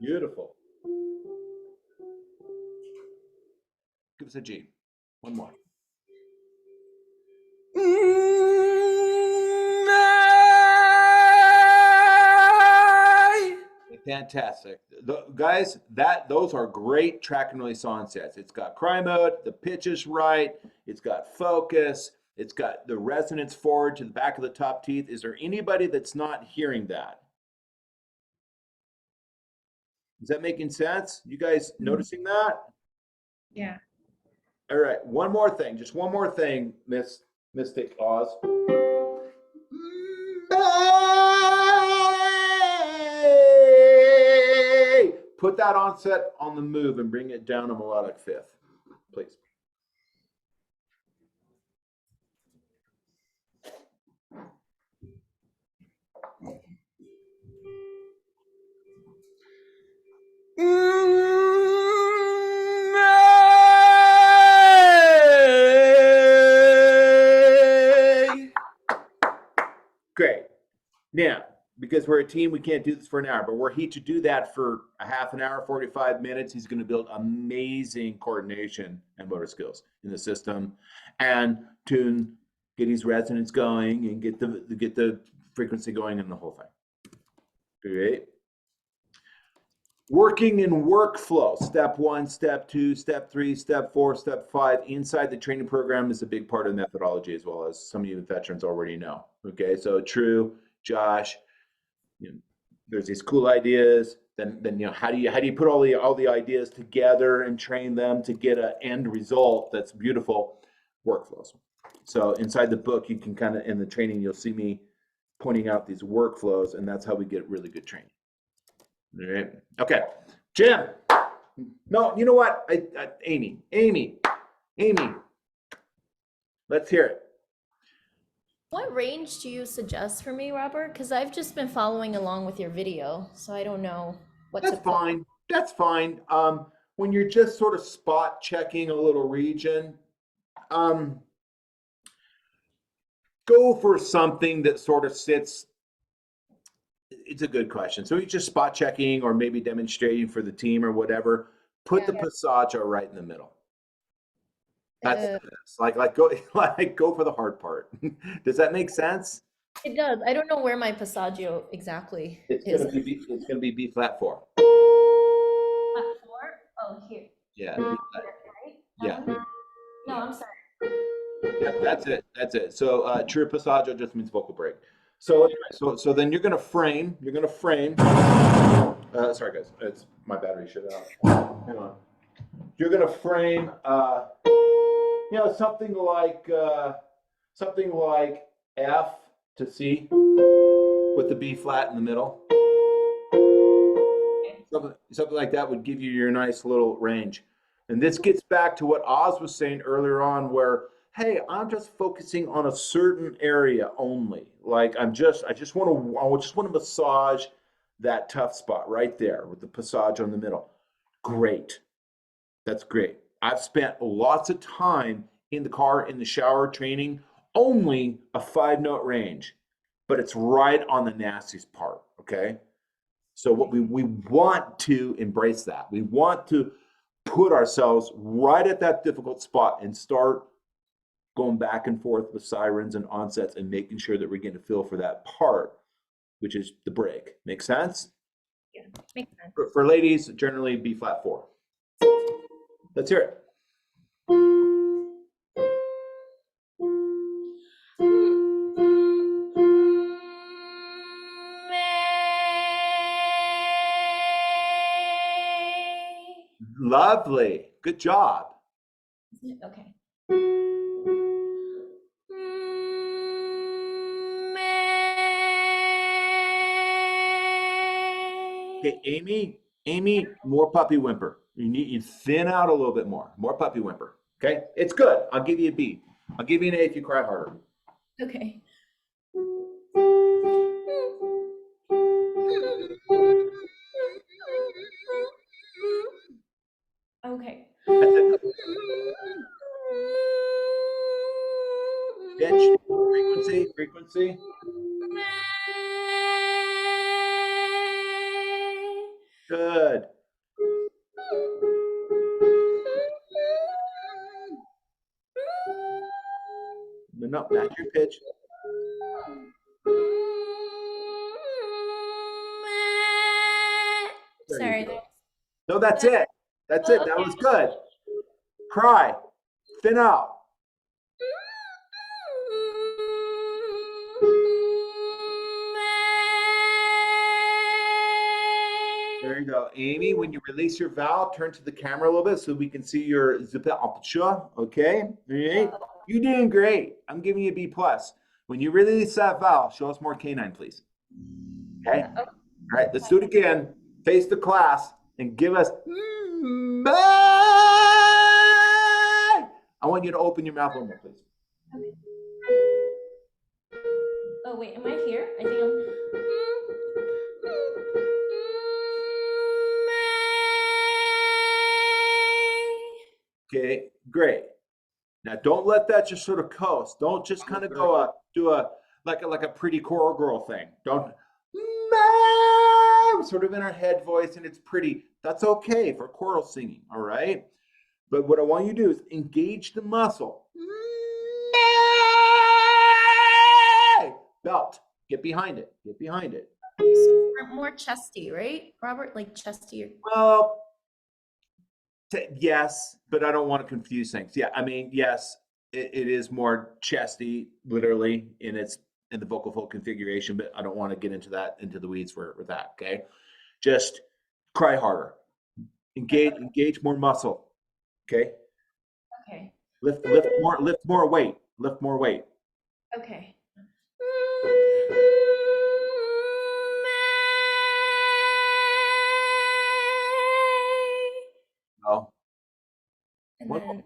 Beautiful. Give us a G. One more. Fantastic. Guys, those are great track and release onsets. It's got cry mode, the pitch is right, it's got focus, it's got the resonance forward to the back of the top teeth. Is there anybody that's not hearing that? Is that making sense? You guys noticing that? Yeah. All right, one more thing, just one more thing, Mystic Oz. Put that onset on the move and bring it down a melodic fifth, please. Great. Now, because we're a team, we can't do this for an hour, but we're here to do that for a half an hour, 45 minutes. He's going to build amazing coordination and motor skills in the system and get his resonance going and get the frequency going and the whole thing. Great. Working in workflow, step 1, step 2, step 3, step 4, step 5, inside the training program is a big part of the methodology, as well as some of you veterans already know. Okay, so True, Josh, there's these cool ideas. Then how do you put all the ideas together and train them to get an end result that's beautiful? Workflows. So inside the book, you can kind of, in the training, you'll see me pointing out these workflows, and that's how we get really good training. All right. Okay, Jim. No, you know what? Amy. Let's hear it. What range do you suggest for me, Robert? Because I've just been following along with your video, so I don't know what That's fine. That's fine. When you're just sort of spot checking a little region, go for something that sort of sits. It's a good question. So you're just spot checking or maybe demonstrating for the team or whatever. Put the passaggio right in the middle. That's the best. Go for the hard part. Does that make sense? It does. I don't know where my passaggio exactly is. It's gonna be B flat 4. Flat 4? Oh, here. Yeah. B flat. Right? Yeah. No, I'm sorry. Yeah, that's it. So true passaggio just means vocal break. So anyway, so then you're gonna frame. Sorry guys, it's my battery shut out. Hang on. You're gonna frame something like F to C with the B flat in the middle. Something like that would give you your nice little range. And this gets back to what Oz was saying earlier on, where, hey, I'm just focusing on a certain area only. Like I just want to massage that tough spot right there with the passaggio in the middle. Great. That's great. I've spent lots of time in the car, in the shower training, only a 5-note range, but it's right on the nastiest part, okay? So what we want to embrace that. We want to put ourselves right at that difficult spot and start going back and forth with sirens and onsets and making sure that we're getting a feel for that part, which is the break. Make sense? Yeah, makes sense. For ladies, generally B flat 4. Let's hear it. Lovely. Good job. Okay. Okay, Amy, more puppy whimper. You thin out a little bit more puppy whimper. Okay, it's good. I'll give you a B. I'll give you an A if you cry harder. Okay. Okay. Pitch, frequency. Good. No, match your pitch. Sorry. No, that's it. That's it. That was good. Cry. Thin out. There you go. Amy, when you release your vowel, turn to the camera a little bit so we can see your zipper. Okay? All right? You're doing great. I'm giving you a B+. When you release that vowel, show us more canine, please. Okay? All right, let's do it again. Face the class and give us bye. I want you to open your mouth a little more, please. Oh, wait, am I here? I think I'm... Okay, great. Now don't let that just sort of coast. Don't just kind of go do a like a pretty choral girl thing. Don't sort of in our head voice and it's pretty. That's okay for choral singing, all right? But what I want you to do is engage the muscle. Belt. Get behind it. Get behind it. So more chesty, right, Robert? Like chesty. Well, yes, but I don't want to confuse things. Yeah, I mean, yes, it is more chesty, literally, in the vocal fold configuration, but I don't want to get into the weeds with that. Okay, just cry harder, engage more muscle. Okay. Okay. Lift more weight. Lift more weight. Okay. Oh. And What? then...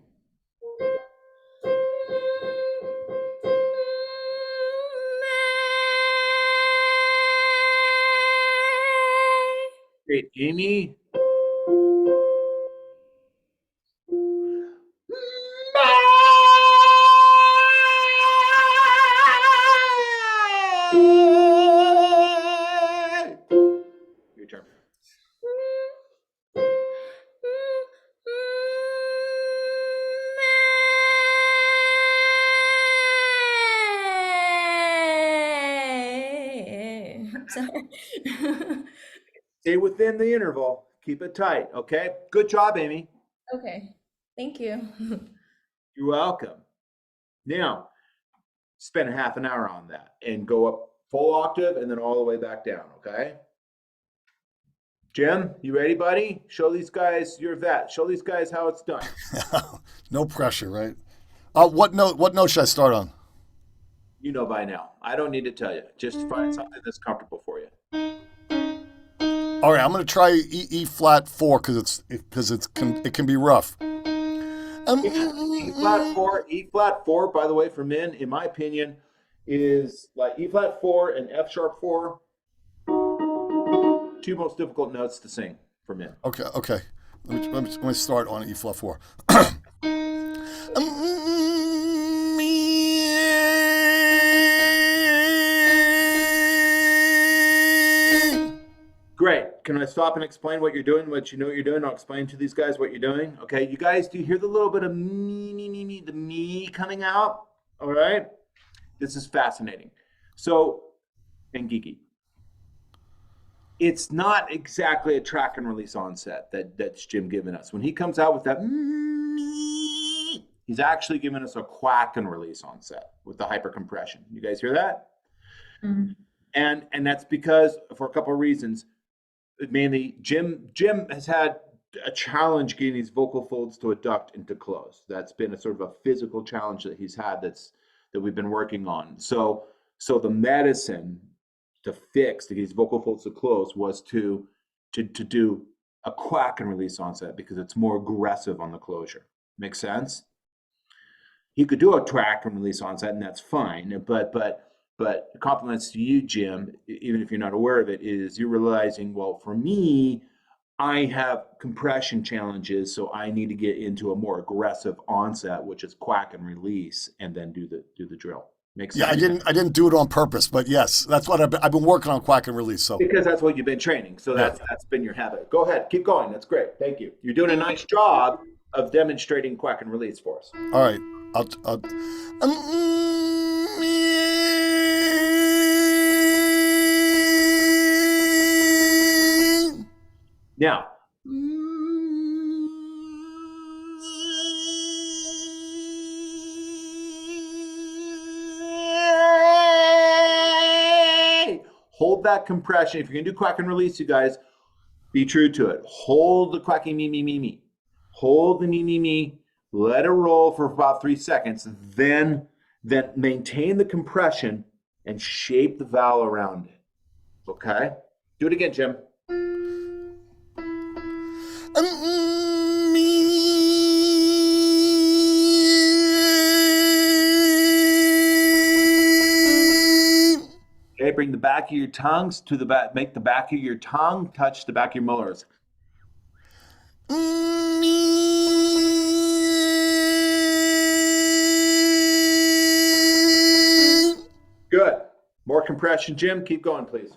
Great, Amy. Your turn. Sorry. Stay within the interval. Keep it tight, okay? Good job, Amy. Okay, thank you. You're welcome. Now, spend a half an hour on that and go up full octave and then all the way back down, okay? Jim, you ready, buddy? Show these guys your vet. Show these guys how it's done. No pressure, right? What note should I start on? You know by now. I don't need to tell you. Just find something that's comfortable for you. All right, I'm going to try E flat 4 because it can be rough. E flat 4, by the way, for men, in my opinion, is like E flat 4 and F sharp 4. Two most difficult notes to sing for men. Okay. Let me start on E flat 4. Great. Can I stop and explain what you're doing? What you know what you're doing? I'll explain to these guys what you're doing. Okay, you guys, do you hear the little bit of the me coming out? All right. This is fascinating. So, and geeky. It's not exactly a track and release onset that's Jim giving us. When he comes out with that me, he's actually giving us a quack and release onset with the hypercompression. You guys hear that? Mm-hmm. And that's because, for a couple of reasons. Mainly, Jim has had a challenge getting these vocal folds to adduct and to close. That's been a sort of a physical challenge that he's had that we've been working on. So the medicine to fix to get these vocal folds to close was to do a quack and release onset because it's more aggressive on the closure. Make sense? He could do a track and release onset, and that's fine. But compliments to you, Jim, even if you're not aware of it, is you're realizing, well, for me, I have compression challenges, so I need to get into a more aggressive onset, which is quack and release, and then do the drill. Makes sense? Yeah, I didn't do it on purpose, but yes, that's what I've been working on, quack and release. So because that's what you've been training, so that's been your habit. Go ahead, keep going. That's great. Thank you. You're doing a nice job of demonstrating quack and release for us. All right, Now, hold that compression. If you're gonna do quack and release, you guys, Be true to it. Hold the quacky me, me, me, me. Hold the me, me, me. Let it roll for about 3 seconds. Then maintain the compression and shape the vowel around it. Okay? Do it again, Jim. Okay, bring the back of your tongues to the back. Make the back of your tongue touch the back of your molars. Good. More compression, Jim. Keep going, please.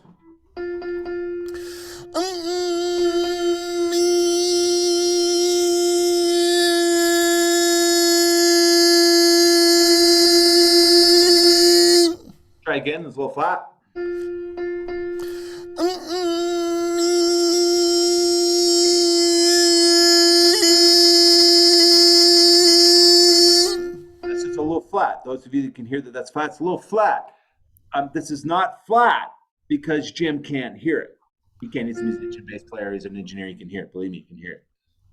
Try again. It's a little flat. This is a little flat. Those of you that can hear that that's flat, it's a little flat. This is not flat because Jim can't hear it. He can't. He's a musician, bass player. He's an engineer. He can hear it. Believe me, he can hear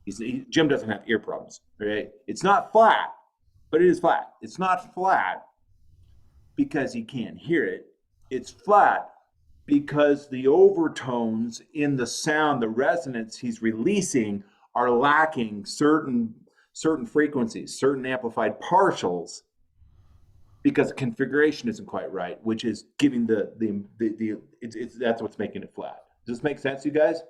it. Jim doesn't have ear problems, right? It's not flat, but it is flat. It's not flat because he can't hear it. It's flat because the overtones in the sound, the resonance he's releasing, are lacking certain frequencies, certain amplified partials, because the configuration isn't quite right, which is giving that's what's making it flat. Does this make sense, you guys?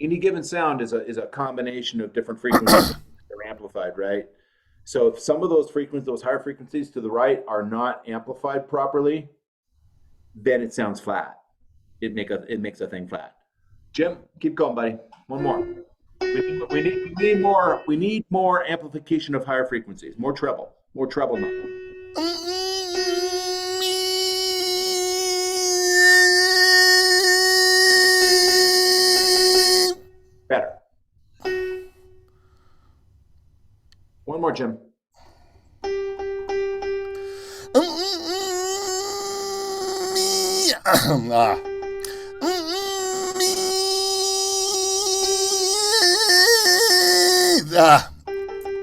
Any given sound is a combination of different frequencies that are amplified, right? So if some of those frequencies, those higher frequencies to the right, are not amplified properly, then it sounds flat. It makes a thing flat. Jim, keep going, buddy. One more. We need more amplification of higher frequencies. More treble. More treble now. Better. One more, Jim.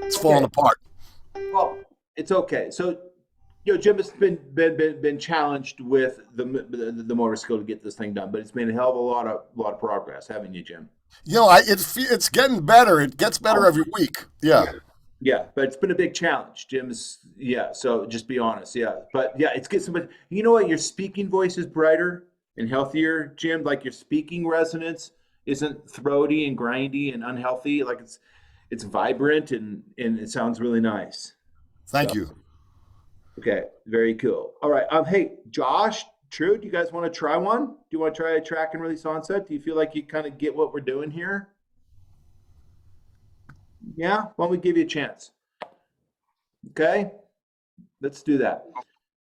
It's falling apart. Well, it's okay. So, Jim has been challenged with the motor skill to get this thing done, but it's been a hell of a lot of progress, haven't you, Jim? It's getting better. It gets better every week. Yeah, but it's been a big challenge, Jim's. Yeah, so just be honest. Yeah, but yeah, it's good. Somebody, you know what? Your speaking voice is brighter and healthier, Jim. Like your speaking resonance isn't throaty and grindy and unhealthy. Like it's vibrant and it sounds really nice. Thank you. Okay, very cool. All right. Hey, Josh, True, do you guys want to try one? Do you want to try a track and release onset? Do you feel like you kind of get what we're doing here? Yeah? Why don't we give you a chance? Okay, let's do that.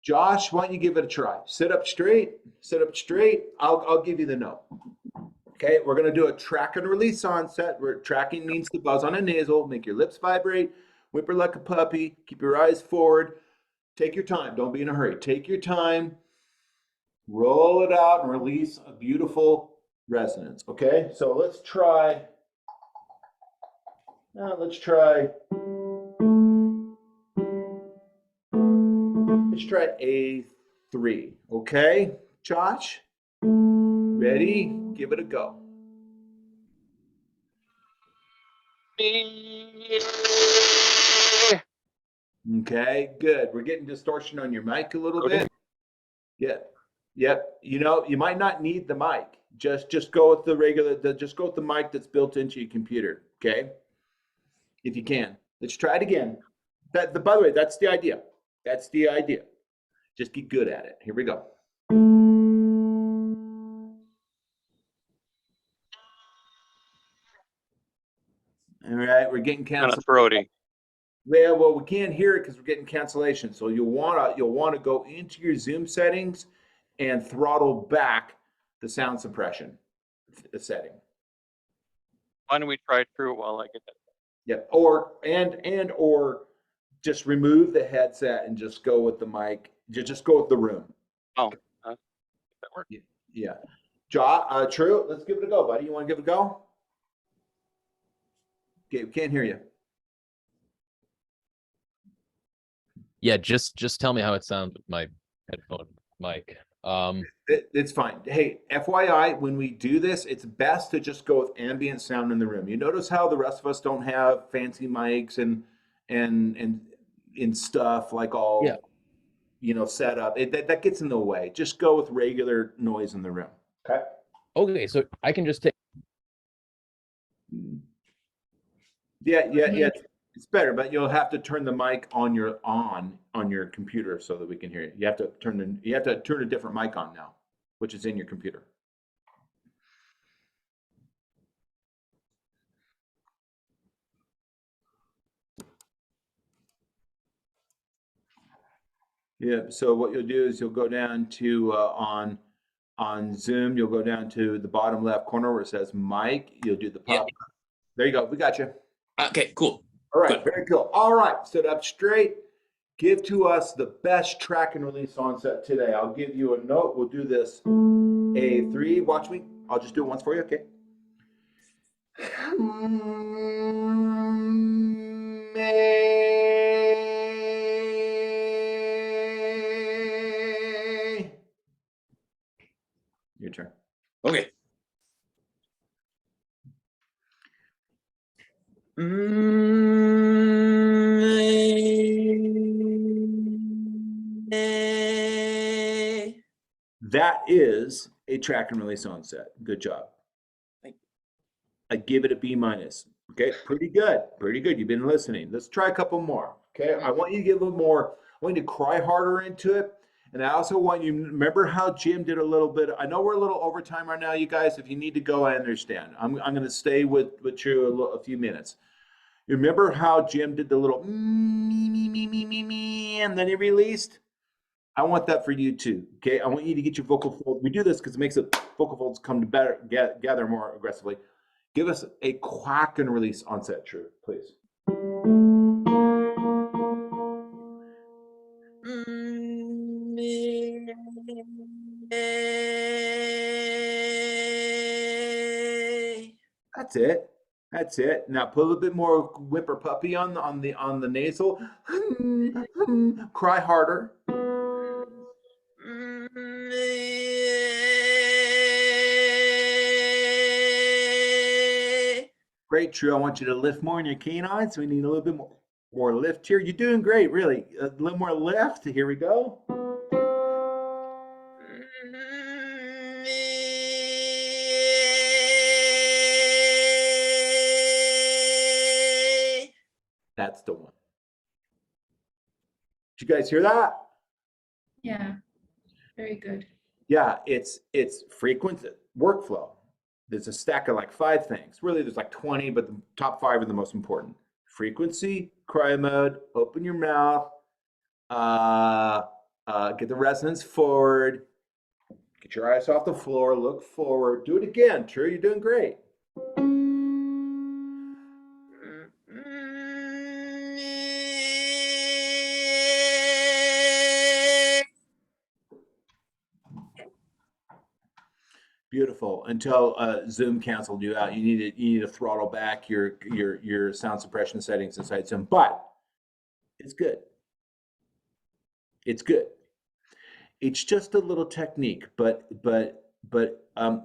Josh, why don't you give it a try? Sit up straight. Sit up straight. I'll give you the note. Okay, we're going to do a track and release onset. Where tracking means to buzz on a nasal, make your lips vibrate, whimper like a puppy, keep your eyes forward. Take your time. Don't be in a hurry. Take your time. Roll it out and release a beautiful resonance. Okay, so let's try. Let's try A3. Okay, Josh, ready? Give it a go. Okay, good. We're getting distortion on your mic a little bit. Yep. You know, you might not need the mic. Just go with the regular. Just go with the mic that's built into your computer. Okay, if you can. Let's try it again. By the way, that's the idea. That's the idea. Just get good at it. Here we go. All right, we're getting canceled. Kind of throaty. Yeah, well, we can't hear it because we're getting cancellation. So you'll want to go into your Zoom settings and throttle back the sound suppression setting. Why don't we try True while I get that? Yeah, or just remove the headset and just go with the mic. Just go with the room. Oh, that worked. Yeah. True, let's give it a go, buddy. You want to give it a go? Okay, we can't hear you. Yeah, just tell me how it sounds with my headphone mic. It's fine. Hey, FYI, when we do this, it's best to just go with ambient sound in the room. You notice how the rest of us don't have fancy mics and stuff like all, set up. That gets in the way. Just go with regular noise in the room. Okay. Okay, so I can just take. Yeah. It's better, but you'll have to turn the mic on your computer so that we can hear you. You have to turn a different mic on now, which is in your computer. Yeah. So what you'll do is you'll go down to on Zoom. You'll go down to the bottom left corner where it says mic. You'll do the pop. Yeah. There you go. We got you. Okay, cool. All right, very cool. All right, sit up straight. Give to us the best track and release on set today. I'll give you a note. We'll do this A3. Watch me. I'll just do it once for you, okay? Your turn. Okay. That is a track and release on set. Good job. Thank you. I give it a B-. Okay, pretty good. Pretty good. You've been listening. Let's try a couple more. Okay, I want you to get a little more. I want you to cry harder into it. And I also want you, remember how Jim did a little bit. I know we're a little over time right now, you guys. If you need to go, I understand. I'm going to stay with you a few minutes. You remember how Jim did the little me, and then he released? I want that for you too, okay? I want you to get your vocal folds. We do this because it makes the vocal folds come to better gather more aggressively. Give us a quack and release on set, True, please. That's it. That's it. Now put a little bit more whimper puppy on the nasal. Cry harder. Great, True. I want you to lift more in your canines. We need a little bit more lift here. You're doing great, really. A little more lift. Here we go. That's the one. Did you guys hear that? Yeah, very good. Yeah, it's frequency workflow. There's a stack of like 5 things. Really, there's like 20, but the top 5 are the most important. Frequency, cry mode, open your mouth, get the resonance forward, get your eyes off the floor, look forward. Do it again, True. You're doing great. Beautiful. Until Zoom canceled you out, you need to throttle back your sound suppression settings inside Zoom. But it's good. It's good. It's just a little technique, but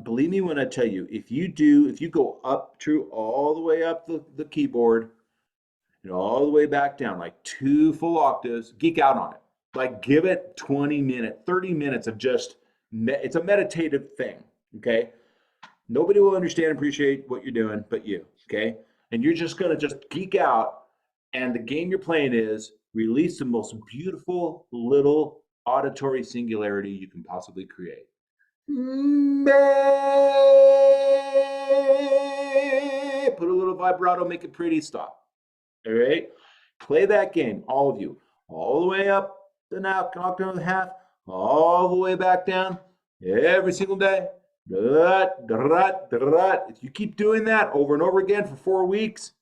believe me when I tell you, if you go up True all the way up the keyboard and all the way back down, like 2 full octaves, geek out on it. Like give it 30 minutes of just, it's a meditative thing. Okay, nobody will understand and appreciate what you're doing but you. Okay, and you're just gonna geek out, and the game you're playing is release the most beautiful little auditory singularity you can possibly create. Put a little vibrato, make it pretty. Stop. All right, play that game, all of you, all the way up the octave and a half, all the way back down, every single day. If you keep doing that over and over again for 4 weeks,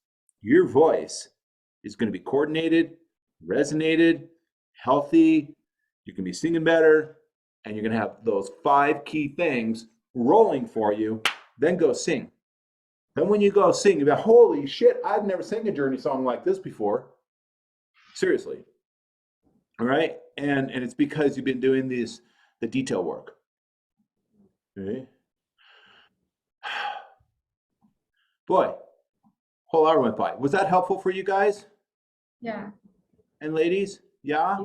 your voice is going to be coordinated, resonated, healthy. You can be singing better, and you're going to have those 5 key things rolling for you, then go sing. Then when you go sing, you're like, holy shit, I've never sang a Journey song like this before. Seriously. All right? And it's because you've been doing the detail work. Okay? Boy, whole hour went by. Was that helpful for you guys? Yeah. And ladies? Yeah?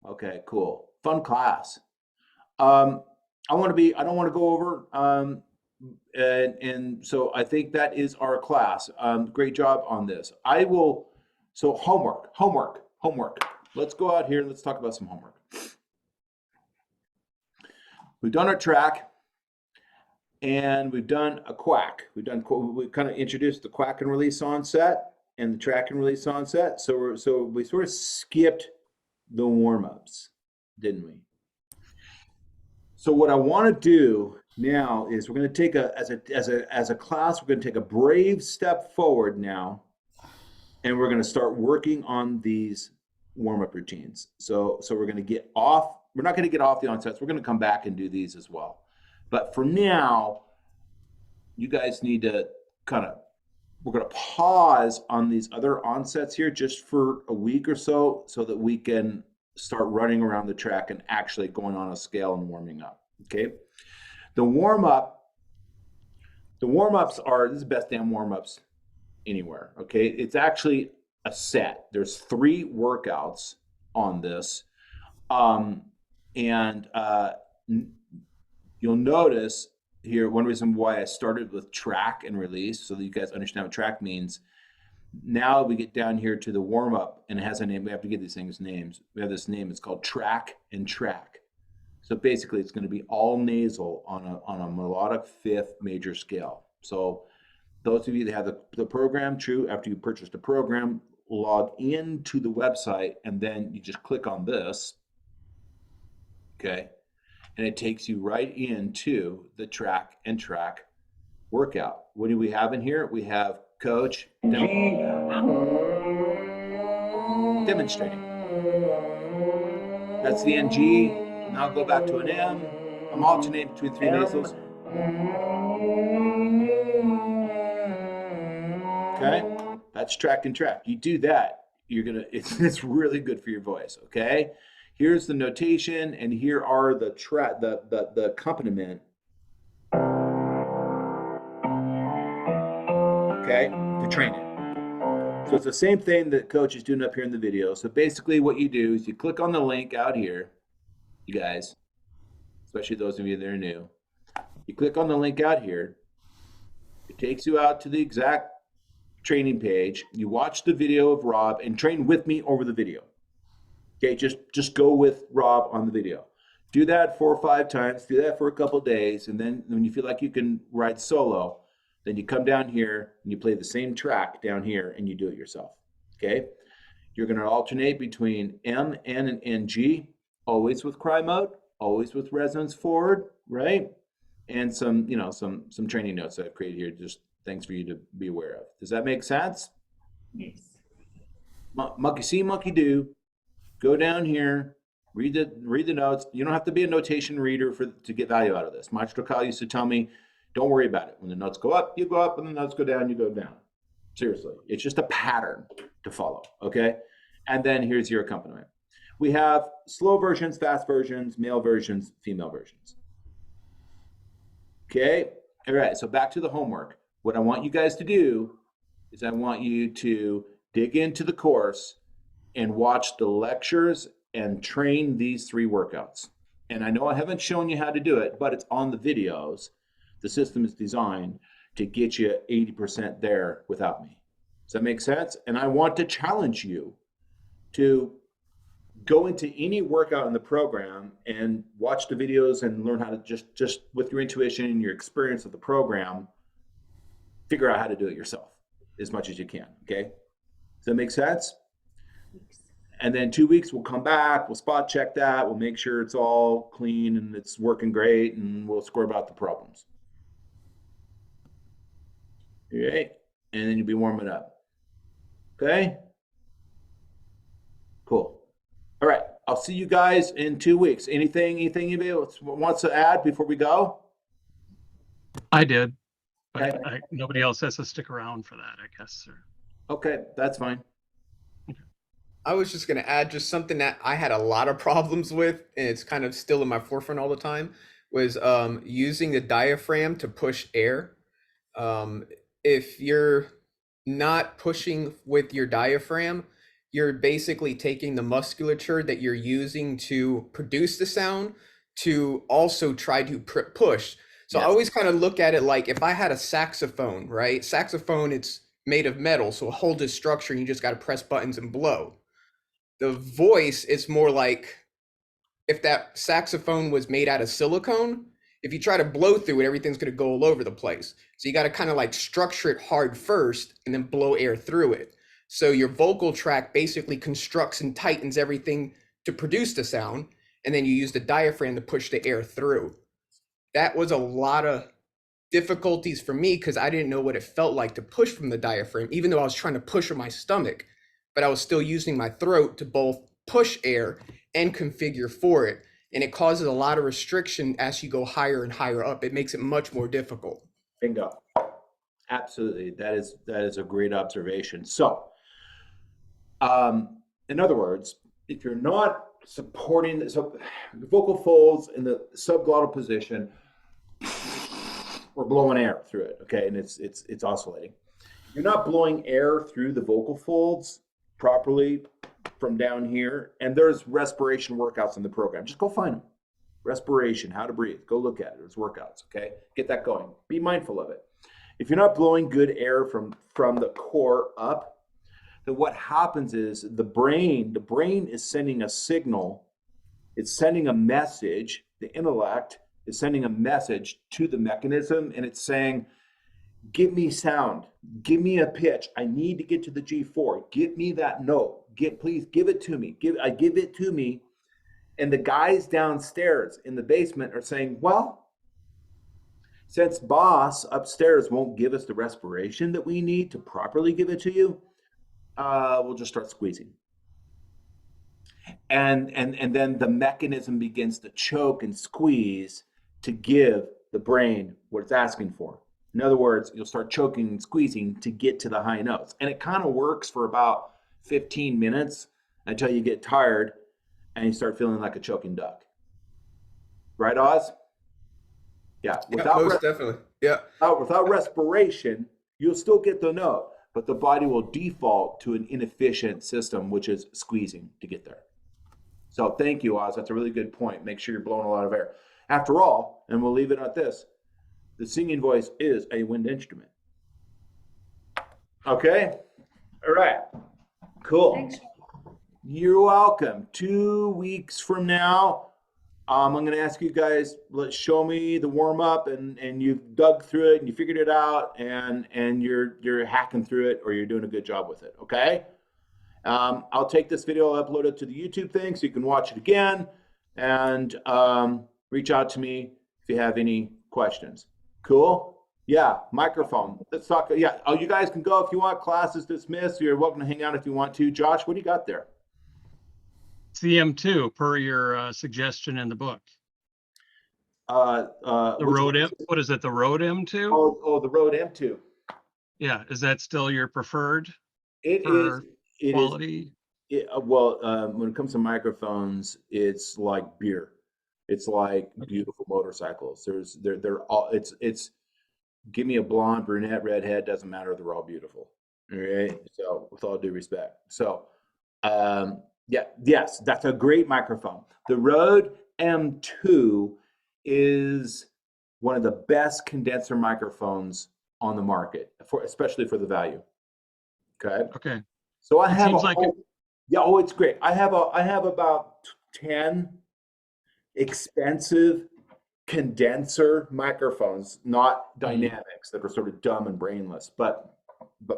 Okay, cool. Fun class. I don't want to go over, and so I think that is our class. Great job on this. So homework. Let's go out here and let's talk about some homework. We've done our track and we've done a quack. We kind of introduced the quack and release onset and the track and release onset. So we sort of skipped the warm-ups, didn't we? So what I want to do now is we're going to take as a class, we're going to take a brave step forward now, and we're going to start working on these warm-up routines. So we're going to get off. We're not going to get off the onsets. We're going to come back and do these as well. But for now, you guys need to we're going to pause on these other onsets here just for a week or so that we can start running around the track and actually going on a scale and warming up. Okay. The warm-ups are, this is the best damn warm-ups anywhere. Okay. It's actually a set. There's 3 workouts on this. You'll notice here, one reason why I started with track and release, so that you guys understand what track means. Now we get down here to the warm-up, and it has a name. We have to give these things names. We have this name. It's called track and track. So basically, it's going to be all nasal on a melodic 5th major scale. So those of you that have the program, after you purchase the program, log into the website, and then you just click on this. Okay. And it takes you right into the track and track workout. What do we have in here? We have coach demonstrating. That's the NG. Now go back to an M. I'm alternating between 3 nasals. Okay, that's track and track. You do that, it's really good for your voice. Okay. Here's the notation, and here are the accompaniment. Okay, to train it. So it's the same thing that coach is doing up here in the video. So basically what you do is you click on the link out here, you guys, especially those of you that are new. You click on the link out here. It takes you out to the exact training page. You watch the video of Rob and train with me over the video. Okay, just go with Rob on the video. Do that 4 or 5 times. Do that for a couple days, and then when you feel like you can ride solo, then you come down here and you play the same track down here and you do it yourself. Okay, you're going to alternate between M, N, and NG, always with cry mode, always with resonance forward, right? And some training notes that I've created here, just things for you to be aware of. Does that make sense? Yes. Monkey see, monkey do. Go down here, read the notes. You don't have to be a notation reader to get value out of this. Maestro Kyle used to tell me, don't worry about it. When the notes go up, you go up. When the notes go down, you go down. Seriously, it's just a pattern to follow, okay? And then here's your accompaniment. We have slow versions, fast versions, male versions, female versions. Okay, all right, so back to the homework. What I want you guys to do is I want you to dig into the course and watch the lectures and train these 3 workouts. And I know I haven't shown you how to do it, but it's on the videos. The system is designed to get you 80% there without me. Does that make sense? And I want to challenge you to go into any workout in the program and watch the videos and learn how to just with your intuition and your experience of the program, figure out how to do it yourself as much as you can, okay? Does that make sense? And then 2 weeks, we'll come back, we'll spot check that, we'll make sure it's all clean and it's working great, and we'll score about the problems. Okay, and then you'll be warming up. Okay? Cool. All right, I'll see you guys in 2 weeks. Anything anybody else wants to add before we go? I did, but Okay. nobody else has to stick around for that, I guess. Okay, that's fine. I was just going to add just something that I had a lot of problems with, and it's kind of still in my forefront all the time, was using the diaphragm to push air. If you're not pushing with your diaphragm, you're basically taking the musculature that you're using to produce the sound to also try to push. So I always kind of look at it like if I had a saxophone, right? Saxophone, it's made of metal, so it holds its structure and you just got to press buttons and blow. The voice is more like if that saxophone was made out of silicone, if you try to blow through it, everything's going to go all over the place. So you got to kind of like structure it hard first and then blow air through it. So your vocal tract basically constructs and tightens everything to produce the sound, and then you use the diaphragm to push the air through. That was a lot of difficulties for me because I didn't know what it felt like to push from the diaphragm, even though I was trying to push with my stomach, but I was still using my throat to both push air and configure for it. And it causes a lot of restriction as you go higher and higher up. It makes it much more difficult. Bingo. Absolutely. That is a great observation. So, in other words, if you're not supporting the vocal folds in the subglottal position, we're blowing air through it, okay? And it's oscillating. If you're not blowing air through the vocal folds properly from down here, and there's respiration workouts in the program. Just go find them. Respiration, how to breathe. Go look at it. There's workouts, okay? Get that going. Be mindful of it. If you're not blowing good air from the core up, then what happens is the brain is sending a signal. It's sending a message. The intellect is sending a message to the mechanism, and it's saying, give me sound, give me a pitch. I need to get to the G4. Give me that note. Please give it to me. Give it to me. And the guys downstairs in the basement are saying, well, since boss upstairs won't give us the respiration that we need to properly give it to you, we'll just start squeezing. And then the mechanism begins to choke and squeeze to give the brain what it's asking for. In other words, you'll start choking and squeezing to get to the high notes. And it kind of works for about 15 minutes until you get tired and you start feeling like a choking duck. Right, Oz? Yeah. Most definitely. Yeah. Without respiration, you'll still get the note, but the body will default to an inefficient system, which is squeezing to get there. So thank you, Oz. That's a really good point. Make sure you're blowing a lot of air. After all, and we'll leave it at this, the singing voice is a wind instrument. Okay? All right. Cool. Thanks. You're welcome. 2 weeks from now, I'm going to ask you guys, let's show me the warm up, and you've dug through it and you figured it out, and you're hacking through it, or you're doing a good job with it. Okay? I'll take this video, I'll upload it to the YouTube thing so you can watch it again, and reach out to me if you have any questions. Cool? Yeah, microphone. Let's talk. Yeah. Oh, you guys can go if you want. Class is dismissed. You're welcome to hang out if you want to. Josh, what do you got there? CM2 per your suggestion in the book. The Rode M. What is it? The Rode M2? Oh, the Rode M2. Yeah. Is that still your preferred? It is quality. When it comes to microphones, it's like beer. It's like beautiful motorcycles. They're all. It's. Give me a blonde, brunette, redhead. Doesn't matter. They're all beautiful. All right. So with all due respect. So, yes, that's a great microphone. The Rode M2 is one of the best condenser microphones on the market, especially for the value. Okay. Okay. So I have it's great. I have about 10 expensive condenser microphones, not dynamics, that are sort of dumb and brainless, but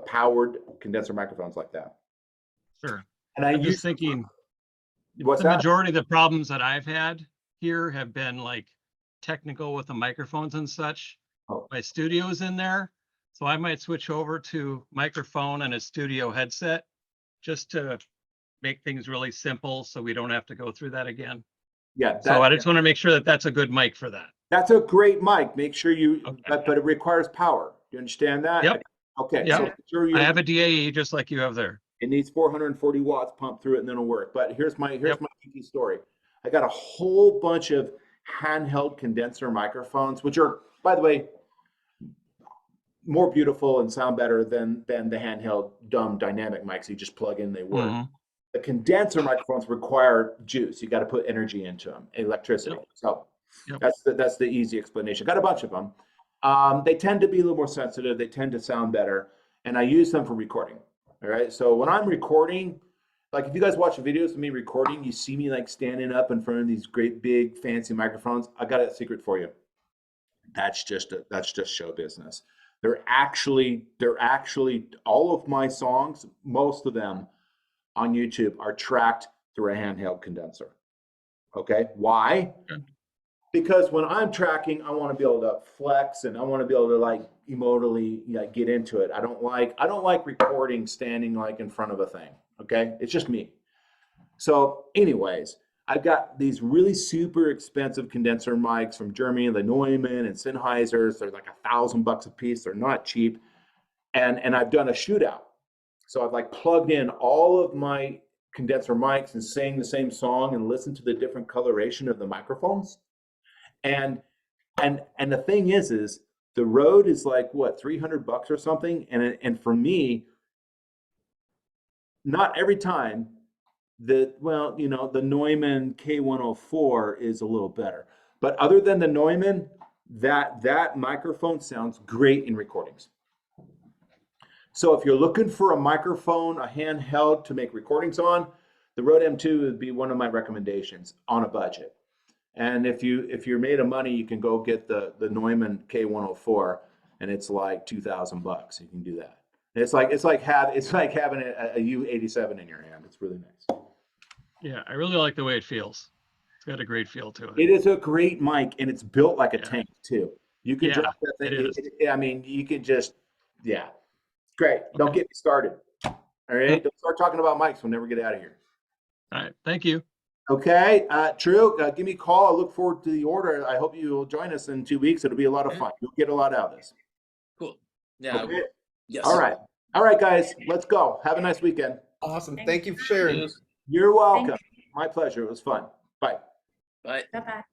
powered condenser microphones like that. Sure. And I'm just thinking, what's the that? majority of the problems that I've had here have been like technical with the microphones and such. Oh. My studio's in there, so I might switch over to microphone and a studio headset just to make things really simple so we don't have to go through that again. Yeah. So I just want to make sure that that's a good mic for that. That's a great mic. Make sure you, Okay. but it requires power. Do you understand that? Yep. Okay. Yep. So make sure you, I have a DAE just like you have there. it needs 440 watts pumped through it and then it'll work. But here's my geeky story. I got a whole bunch of handheld condenser microphones, which are, by the way, more beautiful and sound better than the handheld dumb dynamic mics you just plug in, they work. Mhm. The condenser microphones require juice. You got to put energy into them, electricity. Yep. So Yep. that's the easy explanation. Got a bunch of them. They tend to be a little more sensitive. They tend to sound better, and I use them for recording. All right. So when I'm recording, like if you guys watch videos of me recording, you see me like standing up in front of these great big fancy microphones. I got a secret for you. That's just show business. They're actually all of my songs, most of them on YouTube are tracked through a handheld condenser. Okay, why? Okay. Because when I'm tracking, I want to be able to flex and I want to be able to like emotionally get into it. I don't like recording standing like in front of a thing. Okay, it's just me. So, anyways, I've got these really super expensive condenser mics from Germany, the Neumann and Sennheisers. They're like $1,000 a piece. They're not cheap. And I've done a shootout. So I've like plugged in all of my condenser mics and sang the same song and listened to the different coloration of the microphones. And the thing is the Rode is like what, $300 or something. And for me, not every time the Neumann K104 is a little better. But other than the Neumann, that microphone sounds great in recordings. So if you're looking for a microphone, a handheld to make recordings on, the Rode M2 would be one of my recommendations on a budget. And if you're made of money, you can go get the Neumann K104, and it's like $2,000. You can do that. It's like having a U87 in your hand. It's really nice. Yeah, I really like the way it feels. It's got a great feel to it. It is a great mic, and it's built like a tank too. You can drop that thing. It is. I mean, you can just, great. Don't get me started. All right, don't start talking about mics. We'll never get out of here. All right, thank you. Okay, Drew, give me a call. I look forward to the order. I hope you will join us in 2 weeks. It'll be a lot of fun. You'll get a lot out of this. Cool. Yeah. Okay. Yes. All right, guys. Let's go. Have a nice weekend. Awesome. Thank you for sharing. Yes. You're welcome. My pleasure. It was fun. Bye. Bye. Bye-bye.